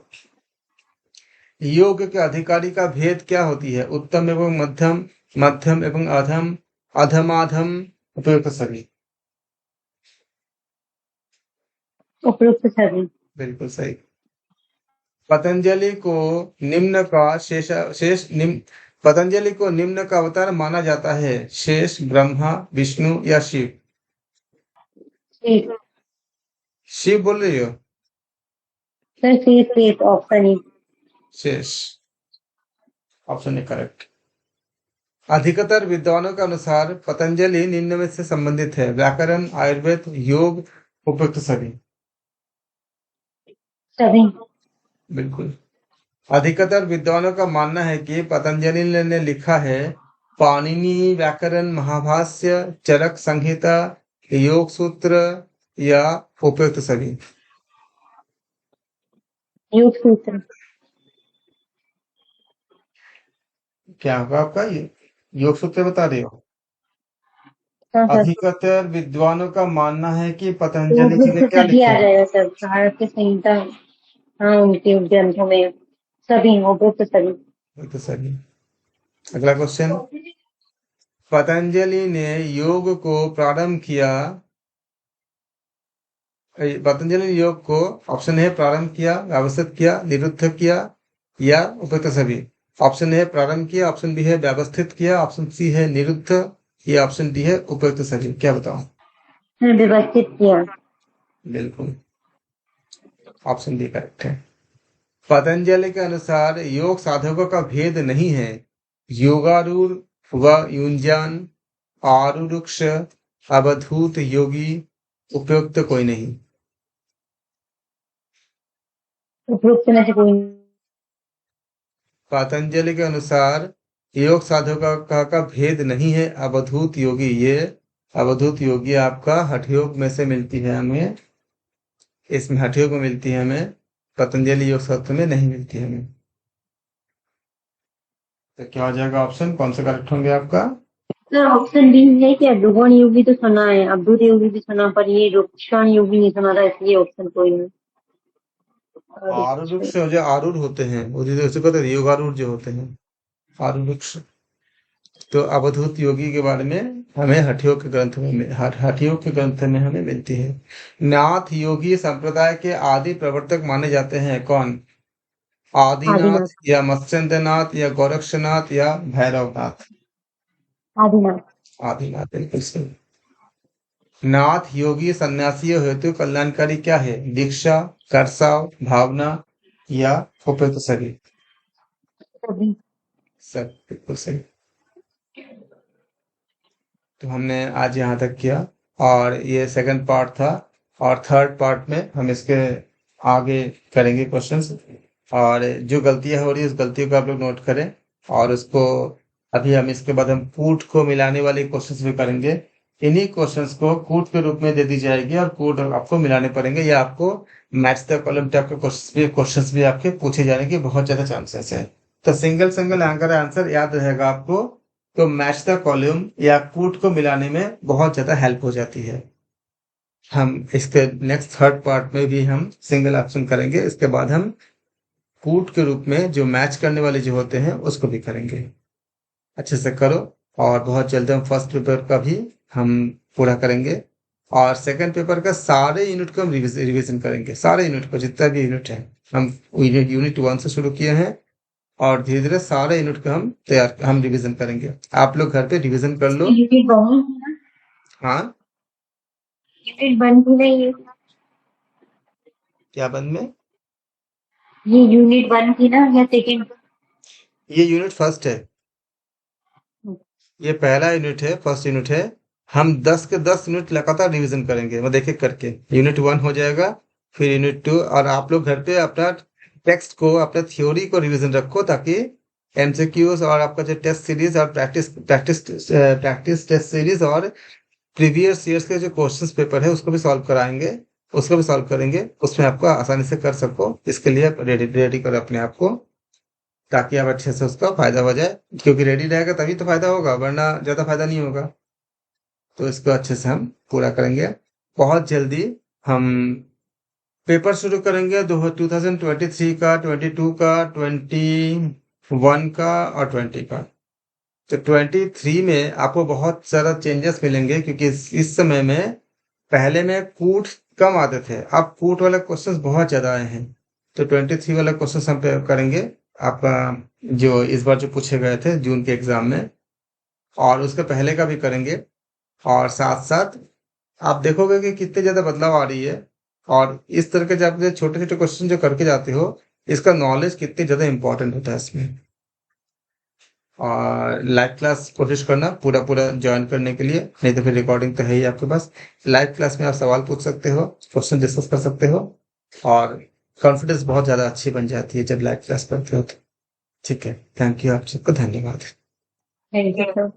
योग के अधिकारी का भेद क्या होती है? उत्तम एवं मध्यम, मध्यम एवं अधम, अधमाधम, उपयुक्त सभी। उपयुक्त सभी। बिल्कुल सही। पतंजलि को निम्न का पतंजलि को निम्न का अवतार माना जाता है: शेष, ब्रह्मा, विष्णु या शिव? शेष। शिव बोल रही हो? सर शेष ऑप्शन ही। शेष ऑप्शन है करेक्ट। अधिकतर विद्वानों के अनुसार पतंजलि निम्न में से संबंधित है: व्याकरण, आयुर्वेद, योग, उपयुक्त सभी। सभी। बिल्कुल। अधिकतर विद्वानों का मानना है कि पतंजलि ने लिखा है पाणिनि व्याकरण, महाभाष्य, चरक संहिता, योग सूत्र या उपयुक्त सभी। योग सूत्र। क्या होगा आपका? ये योग सूत्र बता रहे हो? हाँ सर। अधिकतर विद्वानों का मानना है कि पतंजलि जी ने उपयुक्त क्या सभी लिखा आ है? जाएगा सर, भारत की संहिता। हाँ, उनके ग्रंथों में सभी उपयुक्त सभी। उपयुक्त सभी। अगला क्वेश्चन। पतंजलि ने योग को प्रारंभ किया। पतंजलि ने योग को, ऑप्शन है प्रारंभ किया, व्यवस्थित किया, निरुद्ध किया या उपयुक्त सभी। ऑप्शन है प्रारंभ किया, ऑप्शन बी है व्यवस्थित किया, ऑप्शन सी है निरुद्ध, या ऑप्शन डी है उपयुक्त सभी। क्या बताओ? व्यवस्थित किया। बिल्कुल, ऑप्शन डी करेक्ट है। पतंजलि के अनुसार योग साधकों का भेद नहीं है: योगारूढ़ व युंजान, आरुरुक्ष, अवधूत योगी, उपयुक्त कोई नहीं। उपयुक्त में से कोई नहीं। पतंजलि के अनुसार योग साधकों का भेद नहीं है अवधूत योगी। ये अवधूत योगी आपका हठ योग में से मिलती है हमें, इसमें हठ योग में मिलती है हमें, पतंजलि योग शास्त्र में नहीं मिलती है हमें। तो क्या हो जाएगा ऑप्शन? कौन सा करेक्ट होंगे आपका? सर ऑप्शन बी है कि अद्रुवण योगी तो सुना है, अवधूत योगी भी सुना, पर ये रुक्षण योगी नहीं सुना था, इसलिए ऑप्शन कोई नहीं। आरूढ़ से जो आरूढ़ होते हैं वो जो उसे कहते हैं योगारूढ़ जो होते हैं, आरूढ़। तो अवधूत योगी के बारे में हमें हठयोग के ग्रंथ में हठयोग के ग्रंथ में हमें मिलती है। नाथ योगी संप्रदाय के आदि प्रवर्तक माने जाते हैं कौन? आदिनाथ आदिनाथ। या मत्स्येंद्रनाथ या गोरक्षनाथ या भैरवनाथ? आदिनाथ। आदिनाथ बिल्कुल सही। नाथ योगी सन्यासियों हेतु कल्याणकारी क्या है? दीक्षा, करसाव, भावना या उपयुक्त सभी? सभी। सब बिल्कुल सही। तो हमने आज यहाँ तक किया और ये सेकंड पार्ट था, और थर्ड पार्ट में हम इसके आगे करेंगे क्वेश्चंस। और जो गलतियां हो रही है उस गलतियों को आप लोग नोट करें, और उसको अभी हम इसके बाद हम कूट को मिलाने वाले क्वेश्चंस भी करेंगे। इन्हीं क्वेश्चंस को कूट के रूप में दे दी जाएगी और कूट आपको मिलाने पड़ेंगे, या आपको मैच द कॉलम टाइप के क्वेश्चंस भी आपके पूछे जाने के बहुत ज्यादा चांसेस है। तो सिंगल सिंगल आंसर याद रहेगा आपको, तो मैच द कॉलम या कूट को मिलाने में बहुत ज्यादा हेल्प हो जाती है। हम इसके नेक्स्ट थर्ड पार्ट में भी हम सिंगल ऑप्शन करेंगे, इसके बाद हम कूट के रूप में जो मैच करने वाले जो होते हैं उसको भी करेंगे। अच्छे से करो, और बहुत जल्द हम फर्स्ट पेपर का भी हम पूरा करेंगे, और सेकंड पेपर का सारे यूनिट को हम रिवीजन करेंगे। सारे यूनिट को, जितना भी यूनिट है, हम यूनिट 1 से शुरू किए हैं, और धीरे धीरे सारे यूनिट को हम रिवीजन करेंगे। आप लोग घर पे रिवीजन कर लो। यूनिट बनी थी ना? हाँ, यूनिट बन थी ना ये? क्या बंद में? ये यूनिट 1 थी ना या सेकंड? ये यूनिट फर्स्ट है, ये पहला यूनिट है, फर्स्ट यूनिट है। हम 10 के 10 यूनिट लगातार रिवीजन करेंगे, मैं देखे करके। यूनिट 1 हो जाएगा, फिर यूनिट 2, और आप लोग घर पे अपना टेक्स्ट को, अपना थ्योरी को रिवीजन रखो, ताकि एमसीक्यूज और आपका जो टेस्ट सीरीज और प्रैक्टिस टेस्ट सीरीज और प्रीवियस ईयर्स के जो क्वेश्चंस पेपर है उसको भी सॉल्व कराएंगे, उसको भी सॉल्व करेंगे, उसमें आपको आसानी से कर सको। इसके लिए रेडी करो अपने आप को, ताकि आप अच्छे से उसका फायदा हो जाए, क्योंकि रेडी रहेगा तभी तो फायदा होगा, वरना ज्यादा फायदा नहीं होगा। तो इसको अच्छे से हम पूरा करेंगे। बहुत जल्दी हम पेपर शुरू करेंगे 2023 का, 22 का, 21 का और 20 का। तो 23 में आपको बहुत सारा चेंजेस मिलेंगे, क्योंकि इस समय में पहले में कूट कम आते थे, अब कूट वाले क्वेश्चंस बहुत ज्यादा आए हैं। तो 23 वाले क्वेश्चंस हम पे करेंगे आपका, जो इस बार जो पूछे गए थे जून के एग्जाम में, और उसके पहले का भी करेंगे। और साथ साथ आप देखोगे कि कितने ज्यादा बदलाव आ रही है, और इस तरह के जब आप छोटे छोटे क्वेश्चन जो करके जाते हो, इसका नॉलेज कितनी ज्यादा इंपॉर्टेंट होता है इसमें। और लाइव क्लास कोशिश करना पूरा पूरा ज्वाइन करने के लिए, नहीं तो फिर रिकॉर्डिंग तो है ही आपके पास। लाइव क्लास में आप सवाल पूछ सकते हो, क्वेश्चन डिस्कस कर सकते हो, और कॉन्फिडेंस बहुत ज्यादा अच्छी बन जाती है जब लाइव क्लास करते हो तो। ठीक है, थैंक यू, आप सबको धन्यवाद। Thank you sir.